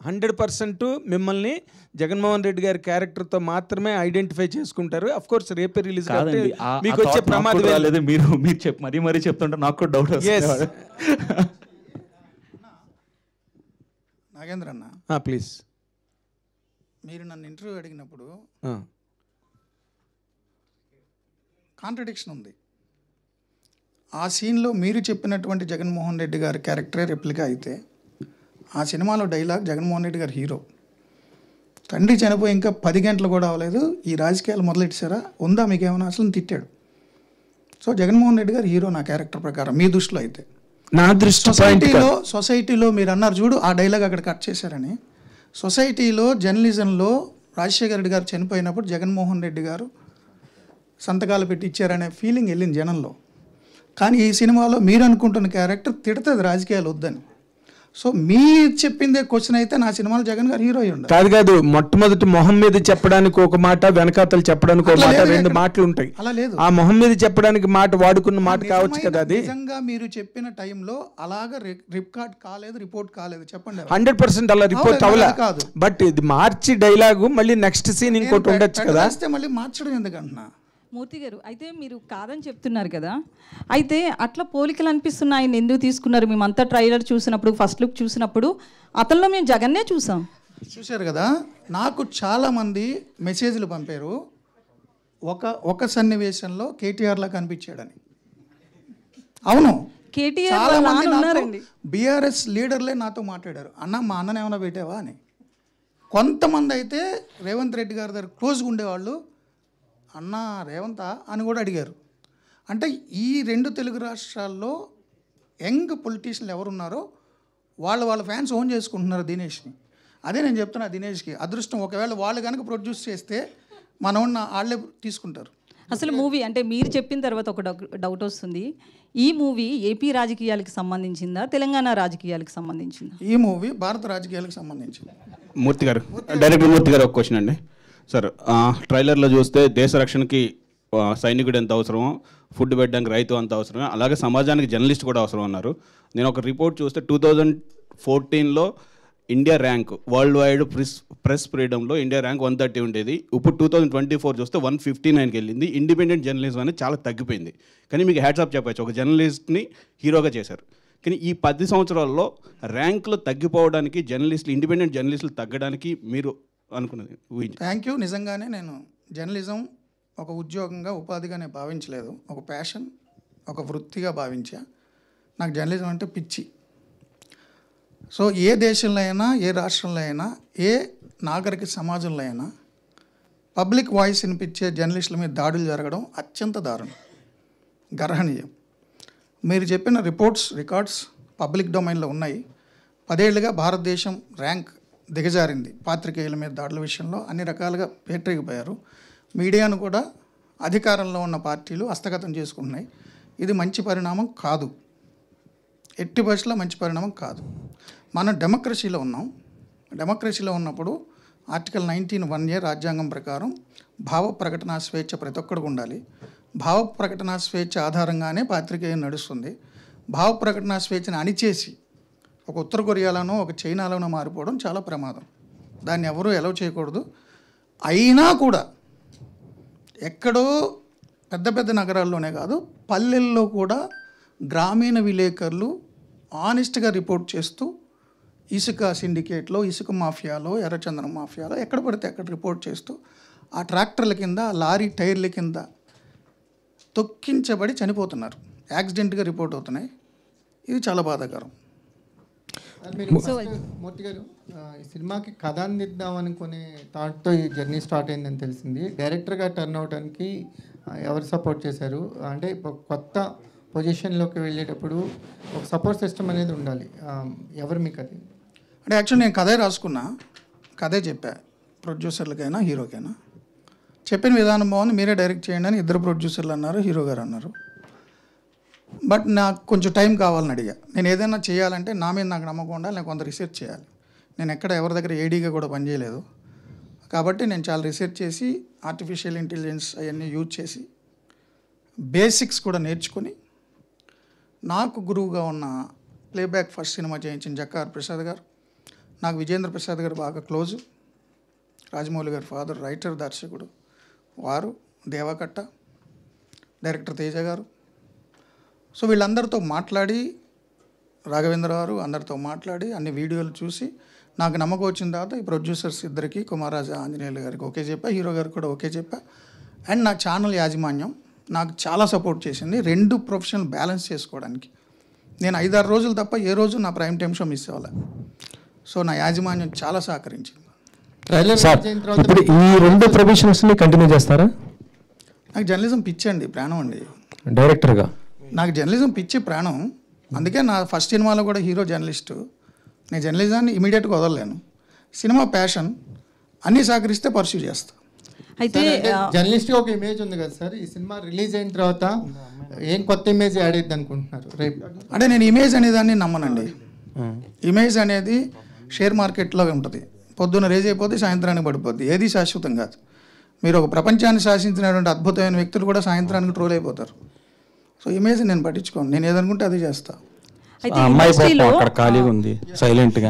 A: 100% మిమ్మల్ని జగన్మోహన్ రెడ్డి గారి క్యారెక్టర్తో మాత్రమే ఐడెంటిఫై చేసుకుంటారు. అఫ్ కోర్స్ రేపే రిలీజ్ మీకు వచ్చే ప్రమాదం
I: లేదు. మీరు మరీ చెప్తుంటే నాకు కూడా డౌట్ వస్తుంది.
B: నాగేంద్ర అన్న
A: ప్లీజ్,
B: మీరు నన్ను ఇంటర్వ్యూ అడిగినప్పుడు కాంట్రడిక్షన్ ఉంది. ఆ సీన్లో మీరు చెప్పినటువంటి జగన్మోహన్ రెడ్డి గారి క్యారెక్టరే రెప్లికా అయితే, ఆ సినిమాలో డైలాగ్ జగన్మోహన్ రెడ్డి గారు హీరో, తండ్రి చనిపోయి ఇంకా 10 గంటలు కూడా అవ్వలేదు, ఈ రాజకీయాలు మొదలెట్టారా, ఉందా మీకేమైనా అసలు తిట్టాడు. సో జగన్మోహన్ రెడ్డి గారు హీరో నా క్యారెక్టర్ ప్రకారం, మీ దృష్టిలో అయితే.
A: నా దృష్టి
B: సొసైటీలో మీరు అన్నారు చూడు, ఆ డైలాగ్ అక్కడ కట్ చేశారని. సొసైటీలో జర్నలిజంలో రాజశేఖర రెడ్డి గారు చనిపోయినప్పుడు జగన్మోహన్ రెడ్డి గారు సంతకాలు పెట్టి ఇచ్చారనే ఫీలింగ్ వెళ్ళింది జనంలో. కానీ ఈ సినిమాలో మీరు అనుకుంటున్న క్యారెక్టర్ తిడుతుంది రాజకీయాలు వద్దని. సో మీరు చెప్పిందే క్వశ్చన్ అయితే నా సినిమాలో జగన్ గారు హీరో అయ్యి ఉండాలి.
A: కాదు, మొట్టమొదటి మొహం మీద చెప్పడానికి ఒక మాట, వెనకాతలు చెప్పడానికి ఒక మాట, 2 మాటలు ఉంటాయి.
B: అలా లేదు.
A: ఆ మొహం మీద చెప్పడానికి మాట వాడుకున్న మాట కావచ్చు కదా. అది
B: నిజంగా మీరు చెప్పిన టైంలో అలాగా రికార్డ్ కాలేదు, రిపోర్ట్ కాలేదు, చెప్పండి.
A: 100% అలా రిపోర్ట్ అవ్వలే కాదు. బట్ ఇది మార్చి డైలాగు మళ్ళీ నెక్స్ట్ సీన్ ఇంకోటి ఉండొచ్చు కదా.
B: మళ్ళీ మార్చడం ఎందుకంటున్నా
J: మూర్తి గారు? అయితే మీరు కాదని చెప్తున్నారు కదా, అయితే అట్లా పోలికలు అనిపిస్తున్నాయి. ఆయన ఎందుకు తీసుకున్నారు? మేమంతా ట్రైలర్ చూసినప్పుడు, ఫస్ట్ లుక్ చూసినప్పుడు అతనిలో మేము జగన్నే
B: చూశారు కదా. నాకు చాలామంది మెసేజ్లు పంపారు, ఒక సన్నివేశంలో కేటీఆర్లా కనిపించాడని. అవును,
J: కేటీఆర్
B: బీఆర్ఎస్ లీడర్లే నాతో మాట్లాడారు, అన్న మా అన్నని ఏమైనా పెట్టావా అని. కొంతమంది అయితే రేవంత్ రెడ్డి గారి దగ్గర క్లోజ్గా ఉండేవాళ్ళు, అన్న రేవంతా అని కూడా అడిగారు. అంటే ఈ 2 తెలుగు రాష్ట్రాల్లో యంగ్ పొలిటీషియన్లు ఎవరున్నారో వాళ్ళ ఫ్యాన్స్ ఓన్ చేసుకుంటున్నారు దినేష్ని. అదే నేను చెప్తున్నా, దినేష్కి అదృష్టం, ఒకవేళ వాళ్ళు కనుక ప్రొడ్యూస్ చేస్తే మనోడిని వాళ్ళే తీసుకుంటారు.
J: అసలు మూవీ అంటే మీరు చెప్పిన తర్వాత ఒక డౌట్ వస్తుంది, ఈ మూవీ ఏపీ రాజకీయాలకు సంబంధించిందా, తెలంగాణ రాజకీయాలకు సంబంధించిందా?
B: ఈ మూవీ భారత రాజకీయాలకు సంబంధించింది.
G: మూర్తి గారు, డైరెక్టర్ మూర్తి గారు, ఒక క్వశ్చన్ అండి. సార్, ట్రైలర్లో చూస్తే దేశ రక్షణకి సైనికుడు ఎంత అవసరమో, ఫుడ్ పెట్టడానికి రైతు అంత అవసరమే, అలాగే సమాజానికి జర్నలిస్ట్ కూడా అవసరం అన్నారు. నేను ఒక రిపోర్ట్ చూస్తే 2014లో India rank world wide press ఫ్రీడంలో ఇండియా ర్యాంక్ 130 ఉండేది. ఇప్పుడు 2024 చూస్తే 159కి వెళ్ళింది. ఇండిపెండెంట్ జర్నలిజం అనేది చాలా తగ్గిపోయింది. కానీ మీకు హ్యాట్స్ ఆఫ్ చెప్పచ్చు, ఒక జర్నలిస్ట్ని హీరోగా చేశారు. కానీ ఈ 10 సంవత్సరాల్లో ర్యాంకులు తగ్గిపోవడానికి జర్నలిస్టులు, ఇండిపెండెంట్ జర్నలిస్టులు తగ్గడానికి మీరు అనుకున్నది ఊహించి?
B: Thank you. నిజంగానే నేను జర్నలిజం ఒక ఉద్యోగంగా, ఉపాధిగా నేను భావించలేదు. ఒక ప్యాషన్, ఒక వృత్తిగా భావించా. నాకు జర్నలిజం అంటే పిచ్చి. సో ఏ దేశంలో అయినా, ఏ రాష్ట్రంలో అయినా, ఏ నాగరిక సమాజంలో అయినా పబ్లిక్ వాయిస్ వినిపించే జర్నలిస్టుల మీద దాడులు జరగడం అత్యంత దారుణం, గర్హనీయం. మీరు చెప్పిన రికార్డ్స్ పబ్లిక్ డొమైన్లో ఉన్నాయి. 10 ఏళ్లుగా భారతదేశం ర్యాంక్ దిగజారింది పాత్రికేయుల మీద దాడుల విషయంలో. అన్ని రకాలుగా పేటరేగిపోయారు. మీడియాను కూడా అధికారంలో ఉన్న పార్టీలు హస్తగతం చేసుకుంటున్నాయి. ఇది మంచి పరిణామం కాదు, ఎట్టి పరిస్థితుల్లో మంచి పరిణామం కాదు. మనం డెమోక్రసీలో ఉన్నాం. డెమోక్రసీలో ఉన్నప్పుడు ఆర్టికల్ 19(1)A రాజ్యాంగం ప్రకారం భావ ప్రకటన స్వేచ్ఛ ప్రతి ఒక్కడికి ఉండాలి. భావ ప్రకటన స్వేచ్ఛ ఆధారంగానే పాత్రికేయం నడుస్తుంది. భావ ప్రకటన స్వేచ్ఛను అణిచేసి ఒక ఉత్తర కొరియాలోనో ఒక చైనాలోనో మారిపోవడం చాలా ప్రమాదం. దాన్ని ఎవరూ ఎలవ్ చేయకూడదు. అయినా కూడా ఎక్కడో పెద్ద పెద్ద నగరాల్లోనే కాదు, పల్లెల్లో కూడా గ్రామీణ విలేకరులు ఆనెస్ట్గా రిపోర్ట్ చేస్తూ ఇసుక సిండికేట్లో, ఇసుక మాఫియాలో, ఎర్రచందనం మాఫియాలో ఎక్కడ పడితే అక్కడ రిపోర్ట్ చేస్తూ ఆ ట్రాక్టర్ల కింద, లారీ టైర్ల కింద తొక్కించబడి చనిపోతున్నారు. యాక్సిడెంట్గా రిపోర్ట్ అవుతున్నాయి. ఇది చాలా బాధాకరం.
K: మూర్తి గారు, ఈ సినిమాకి కథ అందిద్దాం అనుకునే థాట్తో ఈ జర్నీ స్టార్ట్ అయిందని తెలిసింది. డైరెక్టర్గా టర్న్ అవడానికి ఎవరు సపోర్ట్ చేశారు? అంటే కొత్త పొజిషన్లోకి వెళ్ళేటప్పుడు ఒక సపోర్ట్ సిస్టమ్ అనేది ఉండాలి. ఎవరు మీకు అది?
B: అంటే యాక్చువల్ నేను కథే రాసుకున్నా, కథే చెప్పా ప్రొడ్యూసర్లకైనా హీరోకైనా. చెప్పిన విధానం బాగుంది, మీరే డైరెక్ట్ చేయండి అని ఇద్దరు ప్రొడ్యూసర్లు అన్నారు, హీరో గారు అన్నారు. బట్ నాకు కొంచెం టైం కావాలని అడిగా. నేను ఏదైనా చేయాలంటే నా మీద నాకు నమ్మకం ఉండాలి, నేను కొంత రిసెర్చ్ చేయాలి. నేను ఎక్కడ ఎవరి దగ్గర ఏడీగా కూడా పనిచేయలేదు. కాబట్టి నేను చాలా రిసెర్చ్ చేసి ఆర్టిఫిషియల్ ఇంటెలిజెన్స్ అవన్నీ యూజ్ చేసి బేసిక్స్ కూడా నేర్చుకొని, నాకు గురువుగా ఉన్న ప్లేబ్యాక్ ఫస్ట్ సినిమా చేయించిన జక్కార్ ప్రసాద్ గారు, నాకు విజేంద్ర ప్రసాద్ గారు బాగా క్లోజు, రాజమౌళి గారి ఫాదర్, రైటర్, దర్శకుడు వారు, దేవకట్ట, డైరెక్టర్ తేజ గారు. సో వీళ్ళందరితో మాట్లాడి, రాఘవేంద్ర గారు అందరితో మాట్లాడి అన్ని వీడియోలు చూసి నాకు నమ్మకం వచ్చిన తర్వాత ఈ ప్రొడ్యూసర్స్ ఇద్దరికి, కుమారాజా ఆంజనేయులు గారికి ఓకే చెప్పా, హీరో గారికి కూడా ఓకే చెప్పా. అండ్ నా ఛానల్ యాజమాన్యం నాకు చాలా సపోర్ట్ చేసింది రెండు ప్రొఫెషనల్ బ్యాలెన్స్ చేసుకోవడానికి. నేను 5-6 రోజులు తప్ప ఏ రోజు నా ప్రైమ్ టైమ్ షో మిస్ అవ్వాలి. సో నా యాజమాన్యం చాలా సహకరించింది.
F: ఇప్పుడు ఈ రెండు ప్రొఫెషన్స్ని కంటిన్యూ చేస్తారా?
B: నాకు జర్నలిజం పిచ్చండి, ప్రాణం అండి.
F: డైరెక్టర్గా
B: నాకు జర్నలిజం పిచ్చి, ప్రాణం. అందుకే నా ఫస్ట్ సినిమాలో కూడా హీరో జర్నలిస్టు. నేను జర్నలిజాన్ని ఇమీడియట్గా వదలలేను. సినిమా ప్యాషన్, అన్నీ సహకరిస్తే పర్సూ చేస్తా.
J: అయితే
K: జర్నలిస్ట్గా ఒక ఇమేజ్ ఉంది కదా సార్, ఈ సినిమా రిలీజ్ అయిన తర్వాత ఏం కొత్త ఇమేజ్ యాడ్ అయ్యింది అనుకుంటున్నారు రేపు?
B: అంటే నేను ఇమేజ్ అనేదాన్ని నమ్మనండి. ఇమేజ్ అనేది షేర్ మార్కెట్లో ఉంటుంది. పొద్దున్న రేజ్ అయిపోతే సాయంత్రానికి పడిపోద్ది. ఏది శాశ్వతం కాదు. మీరు ఒక ప్రపంచాన్ని శాసించినటువంటి అద్భుతమైన వ్యక్తులు కూడా సాయంత్రానికి ట్రోల్ అయిపోతారు. సో ఇమేజ్ నేను పట్టించుకోను, నేను ఏదనుకుంటే అది చేస్తా.
E: అమ్మాయి పాపం అక్కడ ఖాళీగా ఉంది సైలెంట్గా.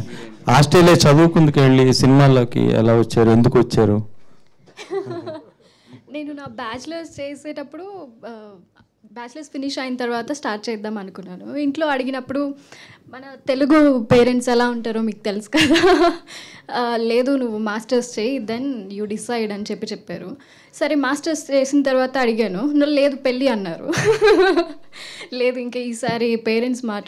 E: ఆస్ట్రేలియా చదువుకుందుకు వెళ్ళి సినిమాల్లోకి ఎలా వచ్చారు, ఎందుకు వచ్చారు?
L: నేను నా బ్యాచిలర్స్ చేసేటప్పుడు బ్యాచిలర్స్ ఫినిష్ అయిన తర్వాత స్టార్ట్ చేద్దాం అనుకున్నాను. ఇంట్లో అడిగినప్పుడు మన తెలుగు పేరెంట్స్ ఎలా ఉంటారో మీకు తెలుసు కదా, లేదు నువ్వు మాస్టర్స్ చేయి, దెన్ యూ డిసైడ్ అని చెప్పారు. సరే మాస్టర్స్ చేసిన తర్వాత అడిగాను, లేదు పెళ్ళి అన్నారు. లేదు ఇంకా ఈసారి పేరెంట్స్ మాట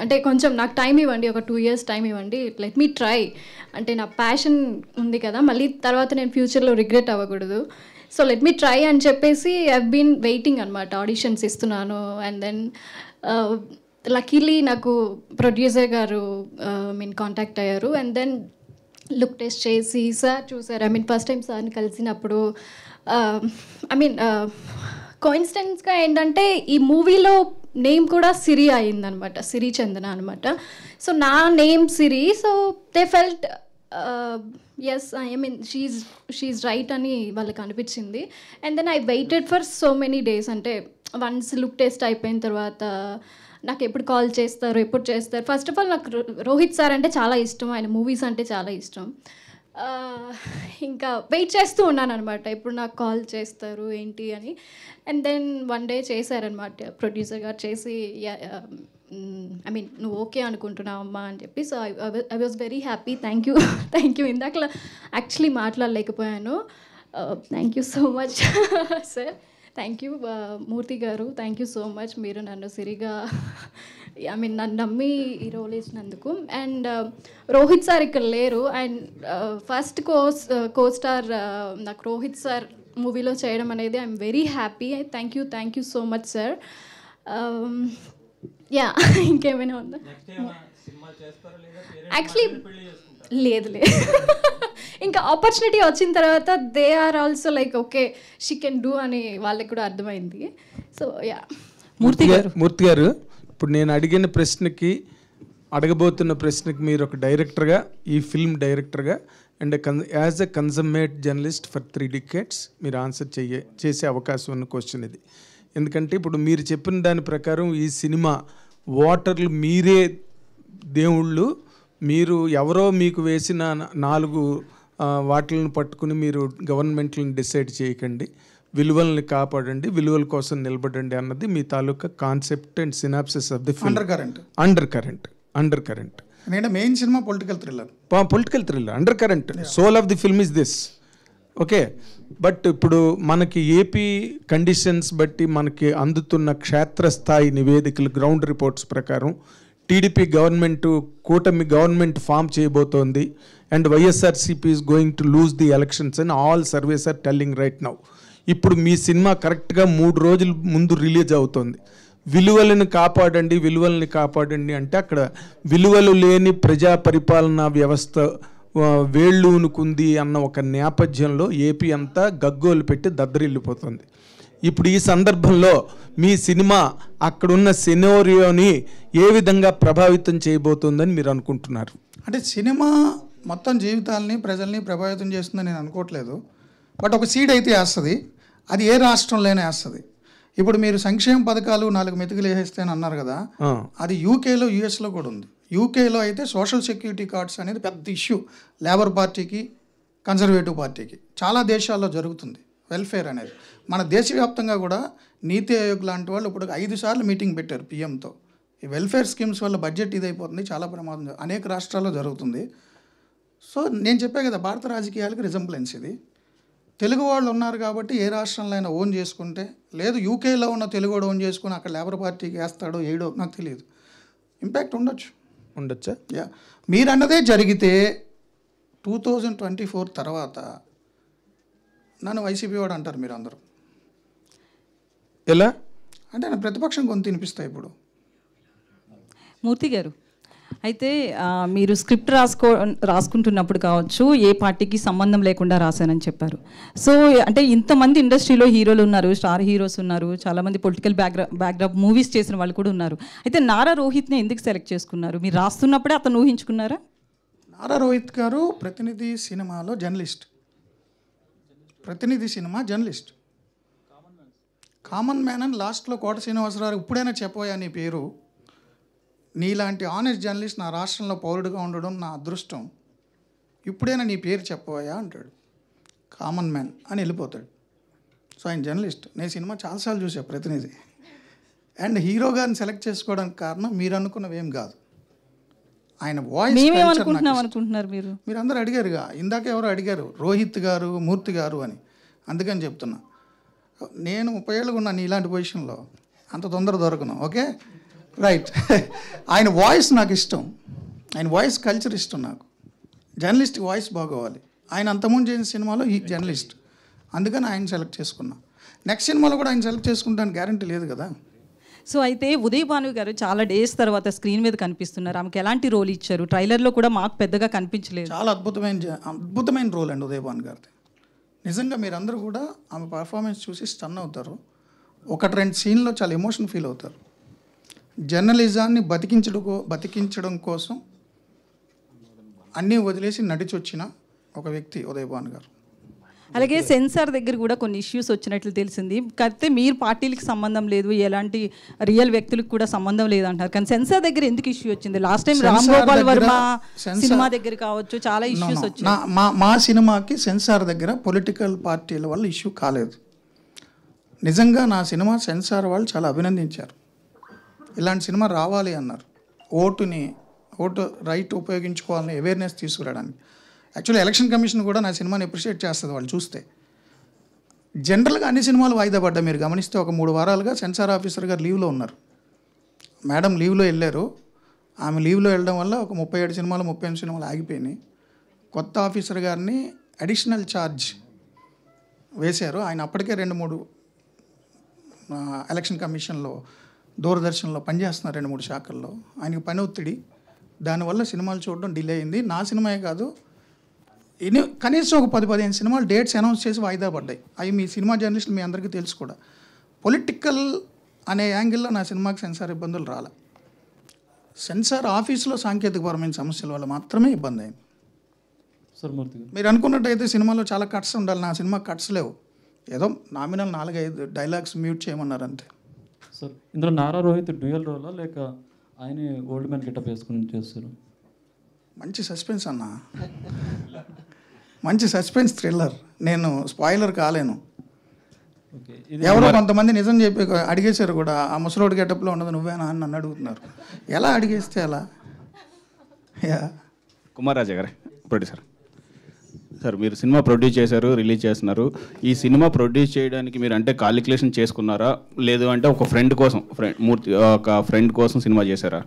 L: అంటే కొంచెం నాకు టైం ఇవ్వండి, ఒక 2 years టైం ఇవ్వండి, లెట్ మీ ట్రై. అంటే నా ప్యాషన్ ఉంది కదా, మళ్ళీ తర్వాత నేను ఫ్యూచర్లో రిగ్రెట్ అవ్వకూడదు. సో లెట్ మీ ట్రై అని చెప్పేసి ఐ బీన్ వెయిటింగ్ అనమాట. ఆడిషన్స్ ఇస్తున్నాను. అండ్ దెన్ లక్కీలీ నాకు ప్రొడ్యూసర్ గారు కాంటాక్ట్ అయ్యారు. అండ్ దెన్ లుక్ టెస్ట్ చేసి సార్ చూసారు. ఫస్ట్ టైం సార్ని కలిసినప్పుడు కోయిన్సిడెన్స్గా ఏంటంటే ఈ మూవీలో నేమ్ కూడా సిరి అయిందనమాట, సిరి చందన అనమాట. సో నా name Siri. So they felt as she right అని వాళ్ళకి అనిపించింది. And then I waited for so many days. అంటే వన్స్ లుక్ టెస్ట్ అయిపోయిన తర్వాత నాకు ఎప్పుడు కాల్ చేస్తారు, ఎప్పుడు చేస్తారు. ఫస్ట్ ఆఫ్ ఆల్ నాకు రోహిత్ సార్ అంటే చాలా ఇష్టం, ఆయన మూవీస్ అంటే చాలా ఇష్టం. ఇంకా వెయిట్ చేస్తూ ఉన్నాను అనమాట, ఎప్పుడు నాకు కాల్ చేస్తారు ఏంటి అని. అండ్ దెన్ వన్ డే చేశారనమాట ప్రొడ్యూసర్ గారు. చేసి ఐ మీన్ నువ్వు ఓకే అనుకుంటున్నావు అమ్మా అని చెప్పి. So I was very happy. Thank you. ఇందాక యాక్చువల్లీ మాట్లాడలేకపోయాను. Thank you so much sir. Thank you Murthy గారు. Thank you so much. మీరు నన్ను సిరిగా నన్ను నమ్మి ఈ రోల్ ఇచ్చినందుకు. అండ్ రోహిత్ సార్ ఇక్కడ లేరు. అండ్ ఫస్ట్ కో స్టార్ నాకు రోహిత్ సార్ మూవీలో చేయడం అనేది I'm very happy. Thank you so much sir. Yeah, ఇంకేమైనా ఉందా? యాక్చువల్లీ లేదు ఇంకా ఆపర్చునిటీ వచ్చిన తర్వాత they are also like okay she can do అని వాళ్ళకి కూడా అర్థమైంది. So yeah.
A: మూర్తి గారు, ఇప్పుడు నేను అడిగిన ప్రశ్నకి అడగబోతున్న ప్రశ్నకి మీరు ఒక డైరెక్టర్గా, ఈ ఫిల్మ్ డైరెక్టర్గా and as a consummate journalist for 3 decades మీరు ఆన్సర్ చేసే అవకాశం ఉన్న క్వశ్చన్ ఇది. ఎందుకంటే ఇప్పుడు మీరు చెప్పిన దాని ప్రకారం ఈ సినిమా ఓటర్లు మీరే దేవుళ్ళు, మీరు ఎవరో మీకు వేసిన 4 వాటిలను పట్టుకుని మీరు గవర్నమెంట్లను డిసైడ్ చేయకండి, విలువల్ని కాపాడండి, విలువల కోసం నిలబడండి అన్నది మీ తాలూకా concept and synopsis of the film. Under current
B: నేను main cinema political thriller. Under current soul of the film is this. Okay, but ఇప్పుడు మనకి ఏపీ కండిషన్స్ బట్టి మనకి అందుతున్న క్షేత్రస్థాయి నివేదికలు, గ్రౌండ్ రిపోర్ట్స్ ప్రకారం టీడీపీ కూటమి గవర్నమెంట్ ఫామ్ చేయబోతోంది and YSRCP is going to lose the elections and all surveys are telling right now. ఇప్పుడు మీ సినిమా కరెక్ట్గా 3 రోజుల ముందు రిలీజ్ అవుతుంది. విలువలను కాపాడండి అంటే అక్కడ విలువలు లేని ప్రజా పరిపాలనా వ్యవస్థ వేళ్ళూనుకుంది అన్న ఒక నేపథ్యంలో ఏపీ అంతా గగ్గోలు పెట్టి దద్దరిల్లిపోతుంది. ఇప్పుడు ఈ సందర్భంలో మీ సినిమా అక్కడున్న సినారియోని ఏ విధంగా ప్రభావితం చేయబోతుందని మీరు అనుకుంటున్నారు? అంటే సినిమా మొత్తం జీవితాలని ప్రజల్ని ప్రభావితం చేస్తుందని నేను అనుకోవట్లేదు. బట్ ఒక సీడ్ అయితే వేస్తుంది, అది ఏ రాష్ట్రంలోనే వేస్తుంది. ఇప్పుడు మీరు సంక్షేమ పథకాలు 4 మెతుకులు వేసేస్తే అని అన్నారు కదా, అది యూకేలో యూఎస్లో కూడా ఉంది. యూకేలో అయితే సోషల్ సెక్యూరిటీ కార్డ్స్ అనేది పెద్ద ఇష్యూ, లేబర్ పార్టీకి కన్జర్వేటివ్ పార్టీకి. చాలా దేశాల్లో జరుగుతుంది వెల్ఫేర్ అనేది. మన దేశవ్యాప్తంగా కూడా నీతి ఆయోగ్ లాంటి వాళ్ళు ఇప్పుడు 5 సార్లు మీటింగ్ పెట్టారు పిఎంతో. ఈ వెల్ఫేర్ స్కీమ్స్ వల్ల బడ్జెట్ ఇదైపోతుంది, చాలా ప్రమాదం అనేక రాష్ట్రాల్లో జరుగుతుంది. సో నేను చెప్పే కదా, భారత రాజకీయాలకు రిజంబ్లెన్స్ ఇది. తెలుగు వాళ్ళు ఉన్నారు కాబట్టి ఏ రాష్ట్రంలో అయినా ఓన్ చేసుకుంటే, లేదు యూకేలో ఉన్న తెలుగువాడు ఓన్ చేసుకుని అక్కడ లేబర్ పార్టీకి వేస్తాడో ఏడో నాకు తెలియదు, ఇంపాక్ట్ ఉండొచ్చా? యా, మీరు అన్నదే జరిగితే 2024 తర్వాత నన్ను వైసీపీ వాడు అంటారు మీరు అందరూ.
A: ఎలా
B: అంటే నా ప్రతిపక్షం కొంత తినిపిస్తాయి ఇప్పుడు.
J: మూర్తి గారు, అయితే మీరు స్క్రిప్ట్ రాసుకుంటున్నప్పుడు కావచ్చు ఏ పార్టీకి సంబంధం లేకుండా రాశానని చెప్పారు. సో అంటే ఇంతమంది ఇండస్ట్రీలో హీరోలు ఉన్నారు, స్టార్ హీరోస్ ఉన్నారు, చాలామంది పొలిటికల్ బ్యాక్డ్రాప్ మూవీస్ చేసిన వాళ్ళు కూడా ఉన్నారు. అయితే నారా రోహిత్ని ఎందుకు సెలెక్ట్ చేసుకున్నారు? మీరు రాస్తున్నప్పుడే అతను ఊహించుకున్నారా?
B: నారా రోహిత్ గారు ప్రతినిధి సినిమాలో జర్నలిస్ట్, కామన్ మ్యాన్ అని లాస్ట్లో కోట శ్రీనివాసరావు ఇప్పుడైనా చెప్పబోయా నీ పేరు, నీలాంటి ఆనెస్ట్ జర్నలిస్ట్ నా రాష్ట్రంలో పౌరుడిగా ఉండడం నా అదృష్టం, ఇప్పుడైనా నీ పేరు చెప్పబోయా అంటాడు. కామన్ మ్యాన్ అని వెళ్ళిపోతాడు. సో ఆయన జర్నలిస్ట్. నేను సినిమా చాలాసార్లు చూసా ప్రతినిధి. అండ్ హీరో గారిని సెలెక్ట్ చేసుకోవడానికి కారణం మీరు అనుకున్నవేం కాదు, ఆయన వాయిస్. మీరు అందరూ అడిగారుగా, ఇందాక ఎవరు అడిగారు రోహిత్ గారు మూర్తి గారు అని, అందుకని చెప్తున్నా. నేను 30 ఏళ్ళుగా ఉన్నాను ఇలాంటి పొజిషన్లో, అంత తొందర దొరకను. Okay right. ఆయన వాయిస్ నాకు ఇష్టం, ఆయన వాయిస్ కల్చర్ ఇష్టం నాకు. జర్నలిస్ట్ వాయిస్ బాగోవాలి. ఆయన అంతకుముందు చేసిన సినిమాలో ఈ జర్నలిస్ట్, అందుకని ఆయన సెలెక్ట్ చేసుకున్నా. నెక్స్ట్ సినిమాలో కూడా ఆయన సెలెక్ట్ చేసుకుంటాను గ్యారంటీ లేదు కదా.
J: సో అయితే ఉదయ్ భాను గారు చాలా డేస్ తర్వాత స్క్రీన్ మీద కనిపిస్తున్నారు. ఆమెకి ఎలాంటి రోల్ ఇచ్చారు? ట్రైలర్లో కూడా మాకు పెద్దగా కనిపించలేదు.
B: చాలా అద్భుతమైన రోల్ అండి ఉదయ్ భాను గారిది. నిజంగా మీరందరూ కూడా ఆమె పర్ఫార్మెన్స్ చూసి స్టన్ అవుతారు. 1-2 సీన్లో చాలా ఎమోషన్ ఫీల్ అవుతారు. జర్నలిజాన్ని బతికించడం కోసం అన్నీ వదిలేసి నడిచొచ్చిన ఒక వ్యక్తి ఉదయ్ భాను గారు.
J: అలాగే సెన్సార్ దగ్గర కూడా కొన్ని ఇష్యూస్ వచ్చినట్లు తెలిసింది. కాకపోతే మీరు పార్టీలకు సంబంధం లేదు, ఎలాంటి రియల్ వ్యక్తులకు కూడా సంబంధం లేదు అంటారు, కానీ సెన్సార్ దగ్గర ఎందుకు ఇష్యూ వచ్చింది? Last time Ram Gopal Varma cinema దగ్గర కావచ్చు చాలా ఇష్యూస్ వచ్చాయి.
B: మా సినిమాకి సెన్సార్ దగ్గర పొలిటికల్ పార్టీల వల్ల ఇష్యూ కాలేదు. నిజంగా నా సినిమా సెన్సార్ వాళ్ళు చాలా అభినందించారు. ఇలాంటి సినిమా రావాలి అన్నారు. ఓటు రైట్ ఉపయోగించుకోవాలని అవేర్నెస్ తీసుకురావడానికి. యాక్చువల్లీ ఎలక్షన్ కమిషన్ కూడా నా సినిమాని అప్రిషియేట్ చేస్తుంది వాళ్ళు చూస్తే. జనరల్గా అన్ని సినిమాలు వాయిదా పడ్డా. మీరు గమనిస్తే ఒక 3 వారాలుగా సెన్సార్ ఆఫీసర్ గారు లీవ్లో ఉన్నారు. మేడం లీవ్లో వెళ్ళారు. ఆమె లీవ్లో వెళ్ళడం వల్ల ఒక 37 సినిమాలు 38 సినిమాలు ఆగిపోయినాయి. కొత్త ఆఫీసర్ గారిని అడిషనల్ ఛార్జ్ వేశారు. ఆయన అప్పటికే 2-3 ఎలక్షన్ కమిషన్లో, దూరదర్శన్లో పనిచేస్తున్నారు 2-3 శాఖల్లో. ఆయనకి పని ఒత్తిడి, దానివల్ల సినిమాలు చూడడం డిలే అయింది. నా సినిమాయే కాదు, కనీసం ఒక 10-15 సినిమాలు డేట్స్ అనౌన్స్ చేసి వాయిదా పడ్డాయి. అవి మీ సినిమా జర్నలిస్టులు మీ అందరికీ తెలుసు కూడా. పొలిటికల్ అనే యాంగిల్లో నా సినిమాకి సెన్సార్ ఇబ్బందులు రాలే. సెన్సార్ ఆఫీసులో సాంకేతికపరమైన సమస్యల వల్ల మాత్రమే ఇబ్బంది అయింది. మీరు అనుకున్నట్టయితే సినిమాలో చాలా కట్స్ ఉండాలి. నా సినిమా కట్స్ లేవు. ఏదో నామినల్ 4-5 డైలాగ్స్ మ్యూట్ చేయమన్నారు అంతే.
I: సార్ ఇందులో నారా రోహిత్ డ్యూయల్ రోలా లేక ఆయనే ఓల్డ్ మ్యాన్ గెటప్ వేసుకుని చేస్తారు?
B: మంచి సస్పెన్స్ అన్న, మంచి సస్పెన్స్ థ్రిల్లర్. నేను స్పాయిలర్ కాలేను. ఎవరో కొంతమంది నిజం చెప్పి అడిగేశారు కూడా, ఆ ముసలోడి గెటప్లో ఉన్నది నువ్వేనా అని నన్ను అడుగుతున్నారు. ఎలా అడిగేస్తే అలా?
G: కుమార్ రాజా గారే ప్రొడ్యూసర్. సార్ మీరు సినిమా ప్రొడ్యూస్ చేశారు, రిలీజ్ చేస్తున్నారు. ఈ సినిమా ప్రొడ్యూస్ చేయడానికి మీరు అంటే కాలిక్యులేషన్ చేసుకున్నారా, లేదు అంటే ఒక ఫ్రెండ్ కోసం సినిమా చేశారా?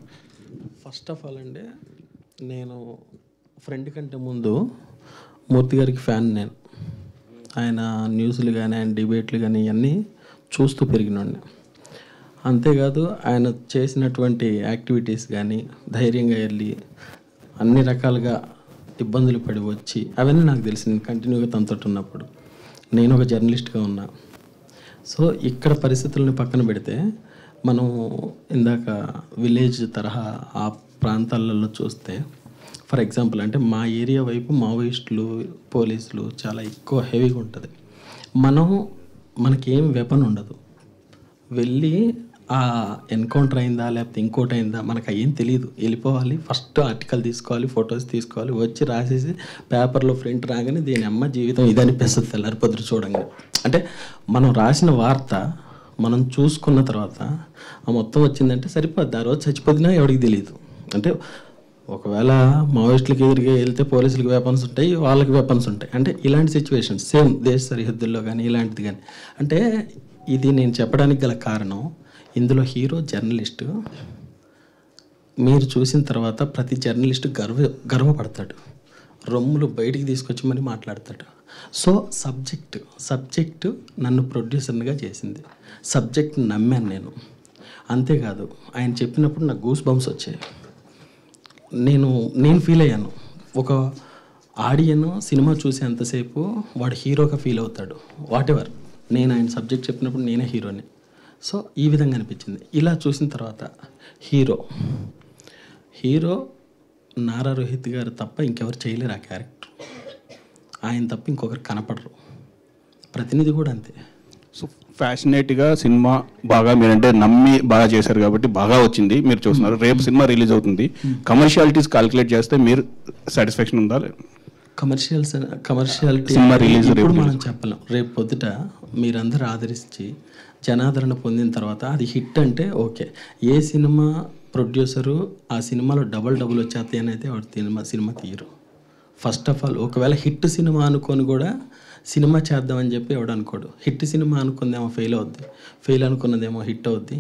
A: ఫస్ట్ ఆఫ్ ఆల్ అండి, నేను ఫ్రెండ్ కంటే ముందు మూర్తి గారికి ఫ్యాన్. నేను ఆయన న్యూస్లు కానీ ఆయన డిబేట్లు కానీ ఇవన్నీ చూస్తూ పెరిగినండి. అంతేకాదు ఆయన చేసినటువంటి యాక్టివిటీస్ కానీ ధైర్యంగా వెళ్ళి అన్ని రకాలుగా ఇబ్బందులు పడి వచ్చి అవన్నీ నాకు తెలిసింది కంటిన్యూగా తనతో ఉన్నప్పుడు. నేను ఒక జర్నలిస్ట్గా ఉన్నా. సో ఇక్కడ పరిస్థితులను పక్కన పెడితే మనం ఇందాక విలేజ్ తరహా ఆ ప్రాంతాలలో చూస్తే, ఫర్ ఎగ్జాంపుల్ అంటే మా ఏరియా వైపు మావోయిస్టులు, పోలీసులు చాలా ఎక్కువ హెవీగా ఉంటుంది. మనకేం వెపన్ ఉండదు. వెళ్ళి ఆ ఎన్కౌంటర్ అయిందా లేకపోతే ఇంకోటి అయిందా మనకు ఏం తెలియదు. వెళ్ళిపోవాలి, ఫస్ట్ ఆర్టికల్ తీసుకోవాలి, ఫొటోస్ తీసుకోవాలి, వచ్చి రాసేసి పేపర్లో ప్రింట్ రాగానే దీని అమ్మ జీవితం ఇది అనిపిస్తుంది తెల్లారి పొద్దురు చూడంగా. అంటే మనం రాసిన వార్త మనం చూసుకున్న తర్వాత ఆ మొత్తం వచ్చిందంటే సరిపోద్ది. ఆ రోజు చచ్చిపోతున్నా ఎవరికి తెలియదు. అంటే ఒకవేళ మావోయిస్టులకి ఎదురుగా వెళ్తే పోలీసులకి వెపన్స్ ఉంటాయి, వాళ్ళకి వెపన్స్ ఉంటాయి. అంటే ఇలాంటి సిచ్యువేషన్స్ సేమ్ దేశ సరిహద్దుల్లో కానీ ఇలాంటిది కానీ. అంటే ఇది నేను చెప్పడానికి గల కారణం, ఇందులో హీరో జర్నలిస్టు. మీరు చూసిన తర్వాత ప్రతి జర్నలిస్టు గర్వపడతాడు, రొమ్ములు బయటికి తీసుకొచ్చి మరి మాట్లాడతాడు. సో సబ్జెక్టు నన్ను ప్రొడ్యూసర్గా చేసింది. సబ్జెక్ట్ నమ్మాను నేను. అంతేకాదు ఆయన చెప్పినప్పుడు నాకు గూస్ బంప్స్ వచ్చాయి. నేను ఫీల్ అయ్యాను. ఒక ఆడియన్ సినిమా చూసేంతసేపు వాడు హీరోగా ఫీల్ అవుతాడు. వాట్ ఎవర్, నేను ఆయన సబ్జెక్ట్ చెప్పినప్పుడు నేనే హీరోని. సో ఈ విధంగా అనిపించింది. ఇలా చూసిన తర్వాత హీరో నారా రోహిత్ గారు తప్ప ఇంకెవరు చేయలేరు ఆ క్యారెక్టర్. ఆయన తప్ప ఇంకొకరు కనపడరు. ప్రతినిధి కూడా అంతే.
G: సో ఫ్యాషనేట్గా సినిమా బాగా మీరంటే నమ్మి బాగా చేశారు కాబట్టి బాగా వచ్చింది, మీరు చూస్తున్నారు. రేపు సినిమా రిలీజ్ అవుతుంది. కమర్షియాలిటీస్ క్యాలిక్యులేట్ చేస్తే మీరు సాటిస్ఫాక్షన్ ఉందా?
A: కమర్షియాలిటీ సినిమా రిలీజ్ ఇప్పుడు మనం చెప్పలేం. రేపు పొద్దుట మీరందరూ ఆదరించి జనాదరణ పొందిన తర్వాత అది హిట్ అంటే ఓకే. ఏ సినిమా ప్రొడ్యూసరు ఆ సినిమాలో డబుల్ వచ్చేస్తాయి అని అయితే వాడు సినిమా తీయరు. ఫస్ట్ ఆఫ్ ఆల్ ఒకవేళ హిట్ సినిమా అనుకొని కూడా సినిమా చేద్దామని చెప్పి ఎవడు అనుకోడు. హిట్ సినిమా అనుకుందేమో ఫెయిల్ అవుద్ది, ఫెయిల్ అనుకున్నదేమో హిట్ అవుద్ది.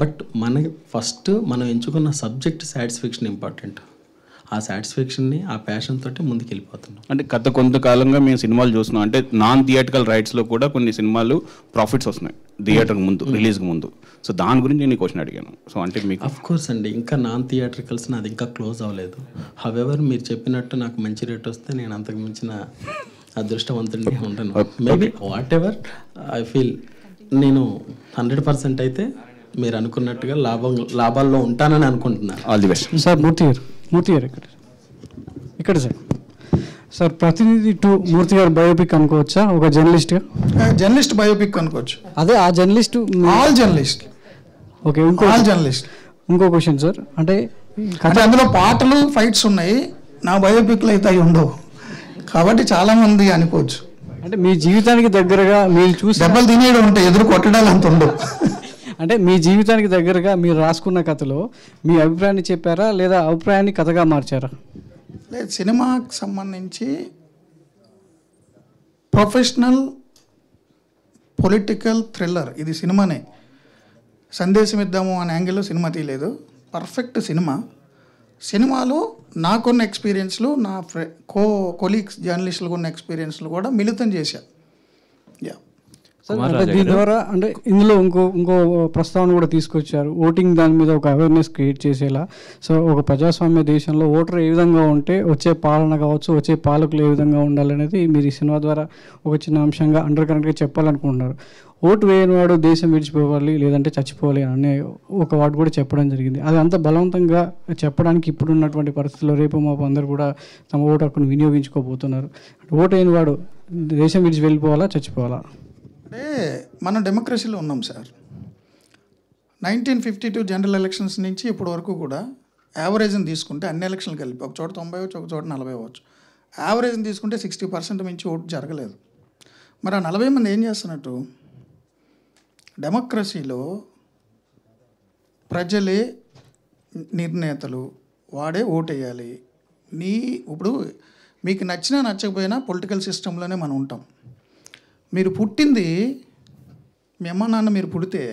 A: బట్ ఫస్ట్ మనం ఎంచుకున్న సబ్జెక్ట్ సాటిస్ఫాక్షన్ ఇంపార్టెంట్. ఆ సాటిస్ఫాక్షన్ని ఆ ప్యాషన్ తోటి ముందుకు వెళ్ళిపోతున్నాం.
G: అంటే గత కొంతకాలంగా మేము సినిమాలు చూస్తున్నాం. అంటే నాన్ థియేటికల్ రైట్స్లో కూడా కొన్ని సినిమాలు ప్రాఫిట్స్ వస్తున్నాయి థియేటర్కి ముందు, రిలీజ్కి ముందు. సో దాని గురించి నేను క్వశ్చన్ అడిగాను. సో అంటే మీకు
A: అఫ్ కోర్స్ అండి, ఇంకా నాన్ థియేట్రికల్స్ నాది ఇంకా క్లోజ్ అవ్వలేదు. హవెవర్ మీరు చెప్పినట్టు నాకు మంచి రేట్ వస్తే నేను అంతకు మించిన అదృష్టవంతుడిని ఉంటాను. Maybe whatever I feel నేను 100% అయితే మీరు అనుకున్నట్టుగా లాభాల్లో ఉంటానని అనుకుంటున్నాను.
G: All the best
M: sir. Murthy గారు ఇక్కడ సార్ ప్రతినిధి 2 మూర్తి గారు బయోపిక్ అనుకోవచ్చా? ఒక జర్నలిస్ట్ బయోపిక్ అనుకోవచ్చు. అదే ఆ జర్నలిస్ట్ ఆల్ జర్నలిస్ట్. ఓకే, ఇంకో క్వశ్చన్ సార్. అంటే
B: అందులో పాటలు ఫైట్స్ ఉన్నాయి, నా బయోపిక్లో అయితే అవి ఉండవు కాబట్టి చాలా మంది అనుకోవచ్చు.
M: అంటే మీ జీవితానికి దగ్గరగా మీరు చూసి
B: దెబ్బలు తినేయడం ఉంటాయి, ఎదురు కొట్టడాలు అంత ఉండవు.
M: అంటే మీ జీవితానికి దగ్గరగా మీరు రాసుకున్న కథలో మీ అభిప్రాయాన్ని చెప్పారా లేదా అభిప్రాయాన్ని కథగా మార్చారా?
B: లేదు, సినిమాకి సంబంధించి ప్రొఫెషనల్ పొలిటికల్ థ్రిల్లర్ ఇది సినిమానే. సందేశం ఇద్దాము అనే యాంగిల్లో సినిమా తీయలేదు. Perfect cinema. సినిమాలో నాకున్న ఎక్స్పీరియన్స్లు, నా కొలీగ్స్ జర్నలిస్టులకు ఉన్న ఎక్స్పీరియన్స్లు కూడా మిళితం చేశా.
M: అంటే దీని ద్వారా అంటే ఇందులో ఇంకో ప్రస్తావన కూడా తీసుకొచ్చారు, ఓటింగ్ దాని మీద ఒక అవేర్నెస్ క్రియేట్ చేసేలా. సో ఒక ప్రజాస్వామ్య దేశంలో ఓటర్ ఏ విధంగా ఉంటే వచ్చే పాలన కావచ్చు, వచ్చే పాలకులు ఏ విధంగా ఉండాలనేది మీరు ఈ సినిమా ద్వారా ఒక చిన్న అంశంగా అండర్ కరెంట్గా చెప్పాలనుకుంటున్నారు. ఓటు వేయని వాడు దేశం విడిచిపోవాలి లేదంటే చచ్చిపోవాలి అనే ఒక వాడు కూడా చెప్పడం జరిగింది. అది అంత బలవంతంగా చెప్పడానికి ఇప్పుడున్నటువంటి పరిస్థితుల్లో రేపు మాపు అందరూ కూడా తమ ఓటు హక్కును వినియోగించుకోబోతున్నారు. ఓటు వేయని వాడు దేశం విడిచి వెళ్ళిపోవాలా చచ్చిపోవాలా?
B: అంటే మనం డెమోక్రసీలో ఉన్నాం సార్. 1952 జనరల్ ఎలక్షన్స్ నుంచి ఇప్పటి వరకు కూడా యావరేజ్ని తీసుకుంటే అన్ని ఎలక్షన్లు కలిపి ఒక చోట 90 అవ్వచ్చు, ఒక చోట 40 అవ్వచ్చు. యావరేజ్ని తీసుకుంటే 60% మించి ఓటు జరగలేదు. మరి ఆ 40 మంది ఏం చేస్తున్నట్టు? డెమోక్రసీలో ప్రజలే నిర్ణేతలు, వాడే ఓటు వేయాలి. ఇప్పుడు మీకు నచ్చినా నచ్చకపోయినా పొలిటికల్ సిస్టంలోనే మనం ఉంటాం. మీరు పుట్టింది, మీ అమ్మ నాన్న మీరు పుడితే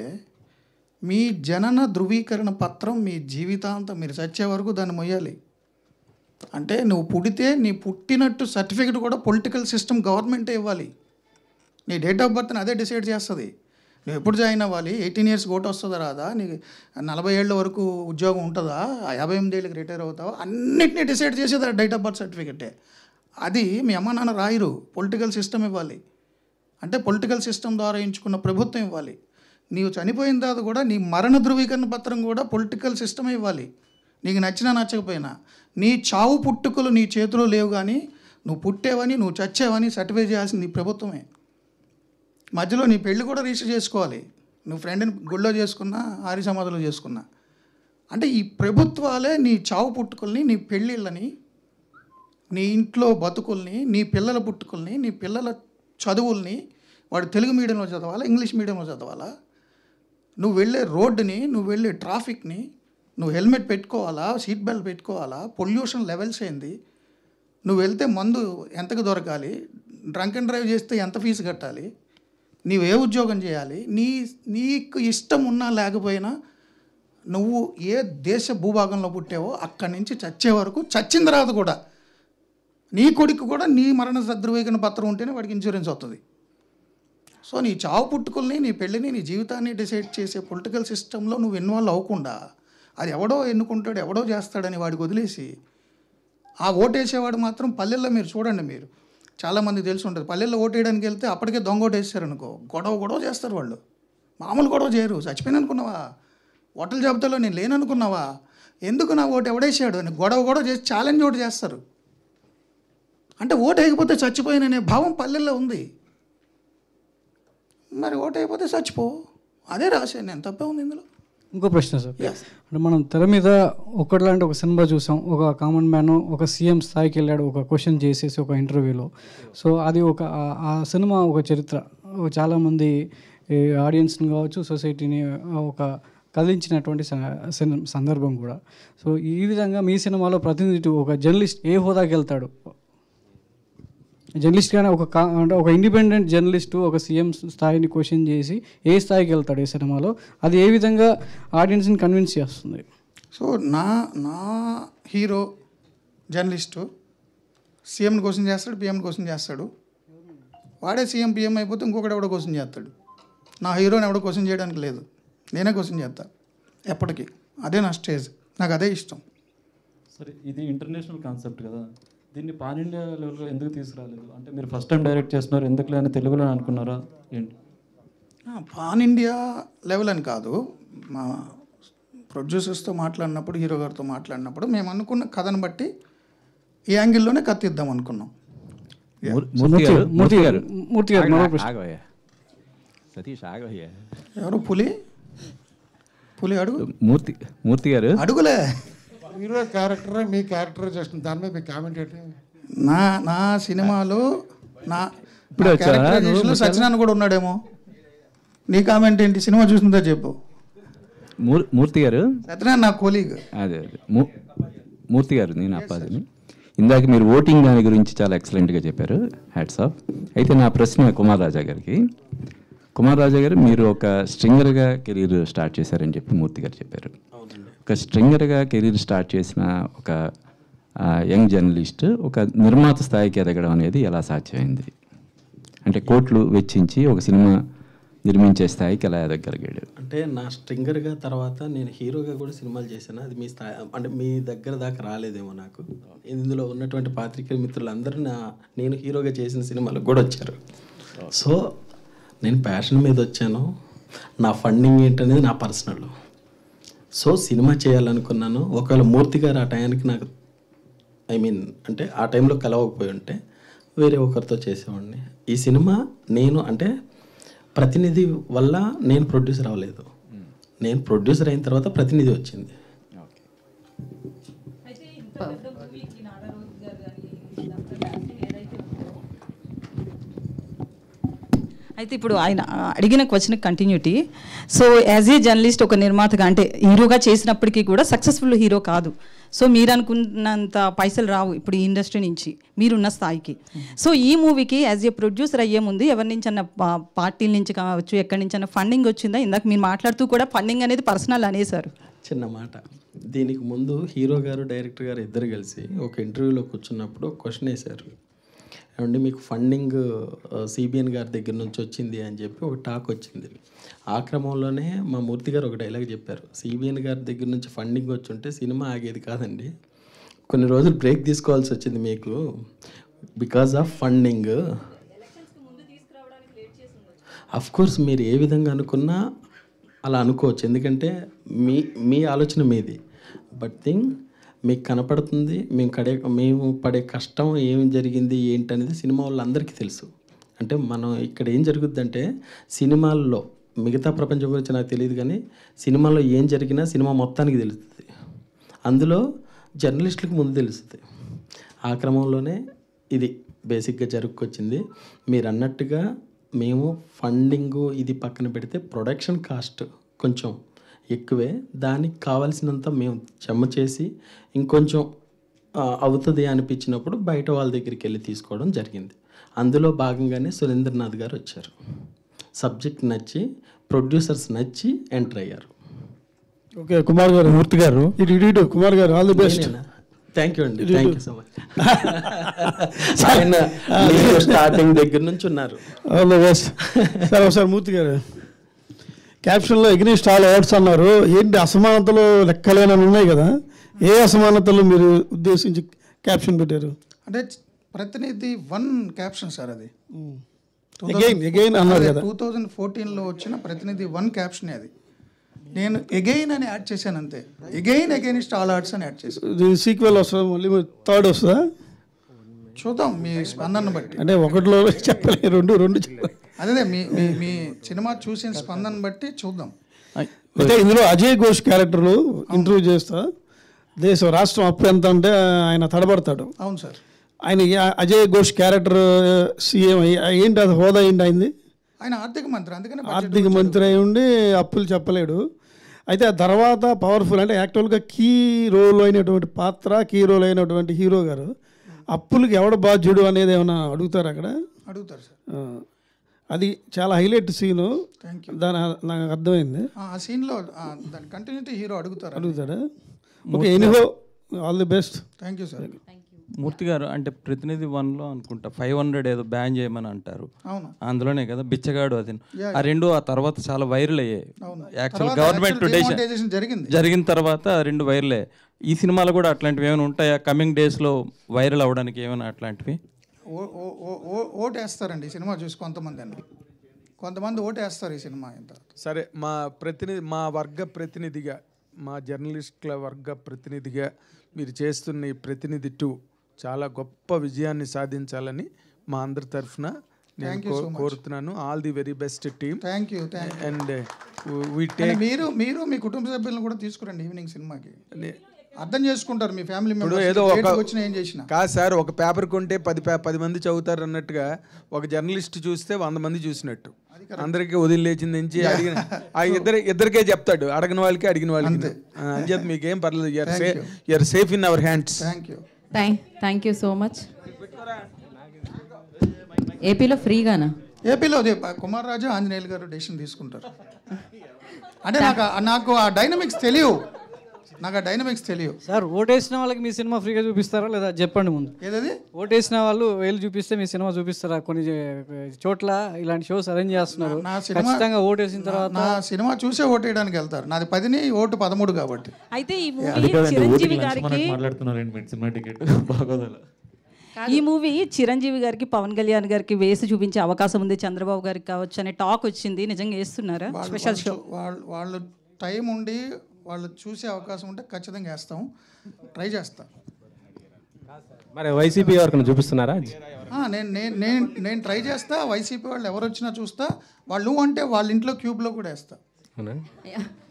B: మీ జనన ధృవీకరణ పత్రం మీ జీవితాంతం మీరు చచ్చే వరకు దాన్ని మొయ్యాలి. అంటే నువ్వు పుడితే నీ పుట్టినట్టు సర్టిఫికెట్ కూడా పొలిటికల్ సిస్టమ్ గవర్నమెంటే ఇవ్వాలి. నీ డేట్ ఆఫ్ బర్త్ని అదే డిసైడ్ చేస్తుంది. నువ్వు ఎప్పుడు జాయిన్ అవ్వాలి, 18 ఇయర్స్కి ఓటు వస్తుందా రాదా, నీకు 40 ఏళ్ళ వరకు ఉద్యోగం ఉంటుందా, 58 ఏళ్ళకి రిటైర్ అవుతావా, అన్నిటినీ డిసైడ్ చేసేది డేట్ ఆఫ్ బర్త్ సర్టిఫికెటే. అది మీ అమ్మ నాన్న రాయరు, పొలిటికల్ సిస్టమ్ ఇవ్వాలి. అంటే పొలిటికల్ సిస్టమ్ ద్వారా ఎంచుకున్న ప్రభుత్వం ఇవ్వాలి. నీవు చనిపోయిన తర్వాత కూడా నీ మరణ ధృవీకరణ పత్రం కూడా పొలిటికల్ సిస్టమే ఇవ్వాలి. నీకు నచ్చినా నచ్చకపోయినా నీ చావు పుట్టుకలు నీ చేతిలో లేవు, కానీ నువ్వు పుట్టేవని నువ్వు చచ్చేవని సర్టిఫై చేయాల్సింది నీ ప్రభుత్వమే. మధ్యలో నీ పెళ్ళి కూడా రిజిస్టర్ చేసుకోవాలి. నువ్వు ఫ్రెండ్ని గుళ్ళో చేసుకున్నా, ఆర్య సమాధిలో చేసుకున్నా. అంటే ఈ ప్రభుత్వాలే నీ చావు పుట్టుకల్ని, నీ పెళ్ళిళ్ళని, నీ ఇంట్లో బతుకుల్ని, నీ పిల్లల పుట్టుకల్ని, నీ పిల్లల చదువుల్ని, వాడు తెలుగు మీడియంలో చదవాలా, ఇంగ్లీష్ మీడియంలో చదవాలా, నువ్వు వెళ్ళే రోడ్డుని, నువ్వు వెళ్ళే ట్రాఫిక్ని, నువ్వు హెల్మెట్ పెట్టుకోవాలా, సీట్ బెల్ట్ పెట్టుకోవాలా, పొల్యూషన్ లెవెల్స్ ఏంది, నువ్వు వెళ్తే మందు ఎంతకు దొరకాలి, డ్రంక్ అండ్ డ్రైవ్ చేస్తే ఎంత ఫీజు కట్టాలి, నీవు ఏ ఉద్యోగం చేయాలి, నీకు ఇష్టం ఉన్నా లేకపోయినా నువ్వు ఏ దేశ భూభాగంలో పుట్టావో అక్కడి నుంచి చచ్చే వరకు, చచ్చిన తర్వాత కూడా నీ కొడుకు కూడా నీ మరణ ధృవీకరణ పత్రం ఉంటేనే వాడికి ఇన్సూరెన్స్ వస్తుంది. సో నీ చావు పుట్టుకుల్ని, నీ పెళ్ళిని, నీ జీవితాన్ని డిసైడ్ చేసే పొలిటికల్ సిస్టంలో నువ్వు ఇన్వాల్వ్ అవ్వకుండా అది ఎవడో ఎన్నుకుంటాడు, ఎవడో చేస్తాడని వాడికి వదిలేసి ఆ ఓటేసేవాడు మాత్రం పల్లెల్లో మీరు చూడండి, మీరు చాలామంది తెలిసి ఉంటుంది, పల్లెల్లో ఓటేయడానికి వెళ్తే అప్పటికే దొంగ ఓటేస్తారు అనుకో, గొడవ చేస్తారు వాళ్ళు. మామూలు గొడవ చేయరు. చచ్చిపోయిన అనుకున్నావా, ఓటర్ల జాబితాలో నేను లేననుకున్నావా, ఎందుకు నా ఓటు ఎవడేసాడు అని గొడవ చేసి ఛాలెంజ్ ఓటు చేస్తారు. అంటే ఓటు వేయకపోతే చచ్చిపోయిననే భావం పల్లెల్లో ఉంది. మరి ఓటు అయిపోతే చచ్చిపో, అదే రాశాను నేను, తప్పే ఉంది ఇందులో.
M: ఇంకో ప్రశ్న సార్, అంటే మనం తెర మీద ఒకటిలాంటి ఒక సినిమా చూసాం, ఒక కామన్ మ్యాన్ ఒక సీఎం స్థాయికి వెళ్ళాడు ఒక క్వశ్చన్ చేసేసి ఒక ఇంటర్వ్యూలో. సో అది ఆ సినిమా ఒక చరిత్ర, చాలామంది ఆడియన్స్ని కావచ్చు, సొసైటీని ఒక కదిలించినటువంటి సందర్భం కూడా. సో ఈ విధంగా మీ సినిమాలో ప్రతినిధి ఒక జర్నలిస్ట్ ఏ హోదాకి వెళ్తాడు? జర్నలిస్ట్ కానీ అంటే ఒక ఇండిపెండెంట్ జర్నలిస్టు ఒక సీఎం స్థాయిని క్వశ్చన్ చేసి ఏ స్థాయికి వెళ్తాడు ఈ సినిమాలో, అది ఏ విధంగా ఆడియన్స్ని కన్విన్స్ చేస్తుంది?
B: సో నా హీరో జర్నలిస్టు సీఎంని క్వశ్చన్ చేస్తాడు, పిఎంని క్వశ్చన్ చేస్తాడు. వాడే సీఎం పిఎం అయిపోతే ఇంకొకటి ఎవడో క్వశ్చన్ చేస్తాడు. నా హీరోని ఎవడో క్వశ్చన్ చేయడానికి లేదు, నేనే క్వశ్చన్ చేస్తాను ఎప్పటికీ. అదే నా స్టేజ్, నాకు అదే ఇష్టం.
I: సరే, ఇది ఇంటర్నేషనల్ కాన్సెప్ట్ కదా, దీన్ని పాన్ ఇండియా లెవెల్లో ఎందుకు తీసుకురాలేదు? అంటే మీరు ఫస్ట్ టైం డైరెక్ట్ చేస్తున్నారు, ఎందుకు లేని తెలుగులో అనుకున్నారా ఏంటి?
B: పాన్ ఇండియా లెవెల్ అని కాదు, మా ప్రొడ్యూసర్స్తో మాట్లాడినప్పుడు, హీరో గారితో మాట్లాడినప్పుడు మేము అనుకున్న కథను బట్టి ఈ యాంగిల్లోనే కథ ఇద్దాం అనుకున్నాం. ఎవరు పులి అడుగు
N: మూర్తి గారు
B: అడుగులే.
O: హీరో క్యారెక్టర్, మీ క్యారెక్టర్ చేసిన దాని మీద మీ కామెంట్ ఏంటి?
B: నా సినిమాలో సత్యనారాయణ కూడా ఉన్నాడేమో, నీ కామెంట్ ఏంటి? సినిమా చూసిందో చెప్పు.
N: మూర్తి గారు
B: సత్యనారాయణ నా కోలీగ్.
N: అదే మూర్తి గారు, నేను అప్పాదిని. ఇందాక మీరు ఓటింగ్ దాని గురించి చాలా ఎక్సలెంట్గా చెప్పారు, హ్యాట్స్ ఆఫ్. అయితే నా ప్రశ్న కుమార్ రాజా గారికి. కుమార్ రాజా గారు, మీరు ఒక స్ట్రింగర్గా కెరీర్ స్టార్ట్ చేశారని చెప్పి మూర్తి గారు చెప్పారు. ఒక స్ట్రింగర్గా కెరీర్ స్టార్ట్ చేసిన ఒక యంగ్ జర్నలిస్ట్ ఒక నిర్మాత స్థాయికి ఎదగడం అనేది ఎలా సాధ్యమైంది? అంటే కోట్లు వెచ్చించి ఒక సినిమా నిర్మించే స్థాయికి ఎలా ఎదగలిగాడు?
P: అంటే నా స్ట్రింగర్గా తర్వాత నేను హీరోగా కూడా సినిమాలు చేశాను. అది మీ స్థాయి అంటే మీ దగ్గర దాకా రాలేదేమో నాకు. ఇందులో ఉన్నటువంటి పాత్రికేయ మిత్రులందరూ నేను హీరోగా చేసిన సినిమాలకు కూడా వచ్చారు. సో నేను ప్యాషన్ మీద వచ్చాను. నా ఫండింగ్ ఏంటనేది నా పర్సనల్. సో సినిమా చేయాలనుకున్నాను. ఒకవేళ మూర్తి గారు ఆ టైంకి నాకు అంటే ఆ టైంలో కలవకపోయి ఉంటే వేరే ఒకరితో చేసేవాడిని. ఈ సినిమా నేను అంటే ప్రతినిధి వల్ల నేను ప్రొడ్యూసర్ అవ్వలేదు. నేను ప్రొడ్యూసర్ అయిన తర్వాత ప్రతినిధి వచ్చింది.
J: అయితే ఇప్పుడు ఆయన అడిగిన question continuity. So as a journalist ఒక నిర్మాతగా అంటే హీరోగా చేసినప్పటికీ కూడా సక్సెస్ఫుల్ హీరో కాదు. సో మీరు అనుకున్నంత పైసలు రావు ఇప్పుడు ఈ ఇండస్ట్రీ నుంచి మీరున్న స్థాయికి. సో ఈ మూవీకి యాజ్ ఏ ప్రొడ్యూసర్ అయ్యే ముందు ఎవరి నుంచి అన్న పార్టీల నుంచి కావచ్చు, ఎక్కడి నుంచి అన్న ఫండింగ్ వచ్చిందా? ఇందాక మీరు మాట్లాడుతూ కూడా ఫండింగ్ అనేది పర్సనల్ అనేసారు.
P: చిన్న మాట, దీనికి ముందు హీరో గారు డైరెక్టర్ గారు ఇద్దరు కలిసి ఒక ఇంటర్వ్యూలో కూర్చున్నప్పుడు క్వశ్చన్ వేశారు. ఏమంటే మీకు ఫండింగ్ సిబిఎన్ గారి దగ్గర నుంచి వచ్చింది అని చెప్పి ఒక టాక్ వచ్చింది. ఆ క్రమంలోనే మా మూర్తి గారు ఒక డైలాగ్ చెప్పారు, సిబిఎన్ గారి దగ్గర నుంచి ఫండింగ్ వచ్చి ఉంటే సినిమా ఆగేది కాదండి, కొన్ని రోజులు బ్రేక్ తీసుకోవాల్సి వచ్చింది మీకు because of funding. Of course మీరు ఏ విధంగా అనుకున్నా అలా అనుకోవచ్చు, ఎందుకంటే మీ ఆలోచన మీది. బట్ థింగ్ మీకు కనపడుతుంది, మేము పడే కష్టం ఏం జరిగింది ఏంటనేది సినిమా వాళ్ళందరికీ తెలుసు. అంటే మనం ఇక్కడ ఏం జరుగుద్దంటే సినిమాల్లో మిగతా ప్రపంచం గురించి నాకు తెలియదు, కానీ సినిమాలో ఏం జరిగినా సినిమా మొత్తానికి తెలుస్తుంది. అందులో జర్నలిస్టులకు ముందు తెలుస్తుంది. ఆ క్రమంలోనే ఇది బేసిక్గా జరుపుకొచ్చింది. మీరు అన్నట్టుగా మేము ఫండింగు ఇది పక్కన పెడితే ప్రొడక్షన్ కాస్ట్ కొంచెం ఎక్కువే, దానికి కావాల్సినంత మేము జమ చేసి ఇంకొంచెం అవుతుంది అనిపించినప్పుడు బయట వాళ్ళ దగ్గరికి వెళ్ళి తీసుకోవడం జరిగింది. అందులో భాగంగానే సురేంద్రనాథ్ గారు వచ్చారు. సబ్జెక్ట్ నచ్చి ప్రొడ్యూసర్స్ నచ్చి ఎంటర్ అయ్యారు.
M: ఓకే కుమార్ గారు, మూర్తి గారు, ఇటు కుమార్ గారు, all the best.
P: Thank you అండి, థ్యాంక్ యూ సో మచ్. ఆయన స్టార్టింగ్ దగ్గర నుంచి ఉన్నారు.
M: All the best. సరే ఒకసారి మూర్తి గారు, క్యాప్షన్లో ఎగ్నిస్ట్ ఆల్ అవార్డ్స్ అన్నారు. ఏంటి అసమానతలు లెక్కలేనని ఉన్నాయి కదా, ఏ అసమానతలు మీరు ఉద్దేశించి క్యాప్షన్ పెట్టారు?
B: అంటే ప్రతినిధి 1 క్యాప్షన్ సార్ అది.
M: అగైన్ అన్నారు కదా,
B: 2014లో వచ్చిన ప్రతినిధి 1 క్యాప్షన్ అది. నేను ఎగైన్ అని యాడ్ చేశాను అంతే. ఎగైనిస్ట్ ఆల్ ఆర్ట్స్ అని యాడ్ చేశాను.
M: సీక్వెల్ వస్తుందా, మళ్ళీ థర్డ్ వస్తుందా?
B: చూద్దాం మీ స్పందన బట్టి.
M: అంటే ఒకటిలో చెప్పలే, రెండు
B: అదే మీ సినిమా చూసిన స్పందన బట్టి చూద్దాం.
M: అయితే ఇందులో అజయ్ ఘోష్ క్యారెక్టర్లు ఇంటర్వ్యూ చేస్తా, దేశం రాష్ట్రం అప్పు ఎంత అంటే ఆయన తడబడతాడు.
B: అవును సార్.
M: ఆయన అజయ్ ఘోష్ క్యారెక్టర్ సీఎం ఏంటి, అది హోదా ఏంటి అయింది?
B: ఆయన ఆర్థిక మంత్రి, అందుకని
M: ఆర్థిక మంత్రి అయి ఉండి అప్పులు చెప్పలేడు. అయితే ఆ తర్వాత పవర్ఫుల్ అంటే యాక్చువల్గా కీ రోల్ అయినటువంటి పాత్ర, కీ రోల్ అయినటువంటి హీరో గారు అప్పులకి ఎవడ బాధ్యుడు అనేది ఏమైనా అడుగుతారు అక్కడ?
B: అడుగుతారు సార్.
M: అది చాలా హైలైట్ సీను, దాని నాకు అర్థమైంది.
B: ఆ సీన్లో దాని కంటిన్యూటీ హీరో అడుగుతాడా?
M: Okay, anyhow all the best.
B: Thank you sir.
E: Murthy గారు, అంటే ప్రతినిధి 1లో అనుకుంటా 500 ఏదో బ్యాన్ చేయమని అంటారు.
B: అవును,
E: అందులోనే కదా బిచ్చగాడు అది. ఆ రెండు ఆ తర్వాత చాలా వైరల్ అయ్యాయి. యాక్చువల్
B: తర్వాత
E: గవర్నమెంట్
B: demonetization
E: జరిగిన తర్వాత 2 వైరల్ అయ్యాయి. ఈ సినిమాలో కూడా అట్లాంటివి ఏమైనా ఉంటాయా కమింగ్ డేస్లో వైరల్ అవ్వడానికి ఏమైనా అట్లాంటివి?
B: ఓటేస్తారండి ఈ సినిమా చూసి కొంతమంది ఓటేస్తారు ఈ సినిమా.
A: సరే, మా వర్గ ప్రతినిధిగా, మా జర్నలిస్టుల వర్గ ప్రతినిధిగా మీరు చేస్తున్న ఈ ప్రతినిధి 2 చాలా గొప్ప విజయాన్ని సాధించాలని మా అందరి తరఫున నేను కోరుతున్నాను. All the very best team.
B: Thank you.
A: And
B: మీరు మీ కుటుంబ సభ్యులను కూడా తీసుకురండి ఈవినింగ్ సినిమాకి, అర్థం చేసుకుంటారు మీ ఫ్యామిలీ
A: ఏదో
B: వచ్చిన ఏం చేసిన.
A: కాదు సార్, ఒక పేపర్ కొంటే 10 మంది చదువుతారు అన్నట్టుగా ఒక జర్నలిస్ట్ చూస్తే 100 మంది చూసినట్టు. అందరికీ వదిలేచింది నుంచి అడిగిన ఆ ఇద్దరికే చెప్తాడు, అడగిన వాళ్ళకి అడిగిన వాళ్ళకి. అని చెప్పి మీకేం పర్లేదు, you're safe in our hands.
J: Thank you so much. ఏపీలో ఫ్రీగానా?
B: ఏపీలో అదే కుమార్ రాజా ఆంజనేయులు గారు డెసిషన్ తీసుకుంటారు. అంటే నాకు ఆ డైనమిక్స్ తెలియవు,
M: సార్. ఓటేసిన వాళ్ళకి మీ సినిమా ఫ్రీగా చూపిస్తారా లేదా చెప్పండి ముందు.
B: ఏదది?
M: ఓటేసిన వాళ్ళు వేలు చూపిస్తే మీ సినిమా చూపిస్తారా? కొన్ని చోట్ల ఇలాంటి షోస్ అరేంజ్ చేస్తున్నారు. ఖచ్చితంగా ఓటేసిన తర్వాత
B: నా సినిమా చూసే ఓటేయడానికి వెళ్తారు. నాది 10 ఓటు 13 కాబట్టి.
J: అయితే ఈ మూవీ చిరంజీవి గారికి పవన్ కళ్యాణ్ గారికి వేసి చూపించే అవకాశం ఉంది, చంద్రబాబు గారికి కావచ్చు అనే టాక్ వచ్చింది. నిజంగా వేస్తున్నారా? స్పెషల్ షో
B: వాళ్ళు టైం ఉండి వాళ్ళు చూసే అవకాశం ఉంటే ఖచ్చితంగా వేస్తాం, ట్రై చేస్తాం.
F: మరి వైసీపీ ఎవరికైనా చూపిస్తున్నారా?
B: నేను ట్రై చేస్తా. వైసీపీ వాళ్ళు ఎవరు వచ్చినా చూస్తా. వాళ్ళు అంటే వాళ్ళ ఇంట్లో క్యూబ్లో కూడా వేస్తా.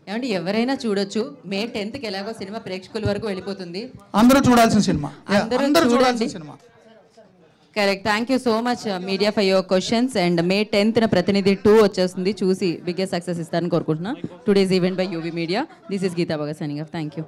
Q: ఏమంటే ఎవరైనా చూడొచ్చు. మే 10th ఎలాగో సినిమా ప్రేక్షకుల వరకు వెళ్ళిపోతుంది.
B: అందరూ చూడాల్సిన సినిమా.
Q: Correct. Thank you so much media for your questions. And May 10th Prathinidhi 2 వచ్చేస్తుంది, చూసి బిగ్గెస్ట్ సక్సెస్ ఇస్తారని కోరుకుంటున్నా. Today's event by UV media. This is Geetha Bhagat signing off. Thank you.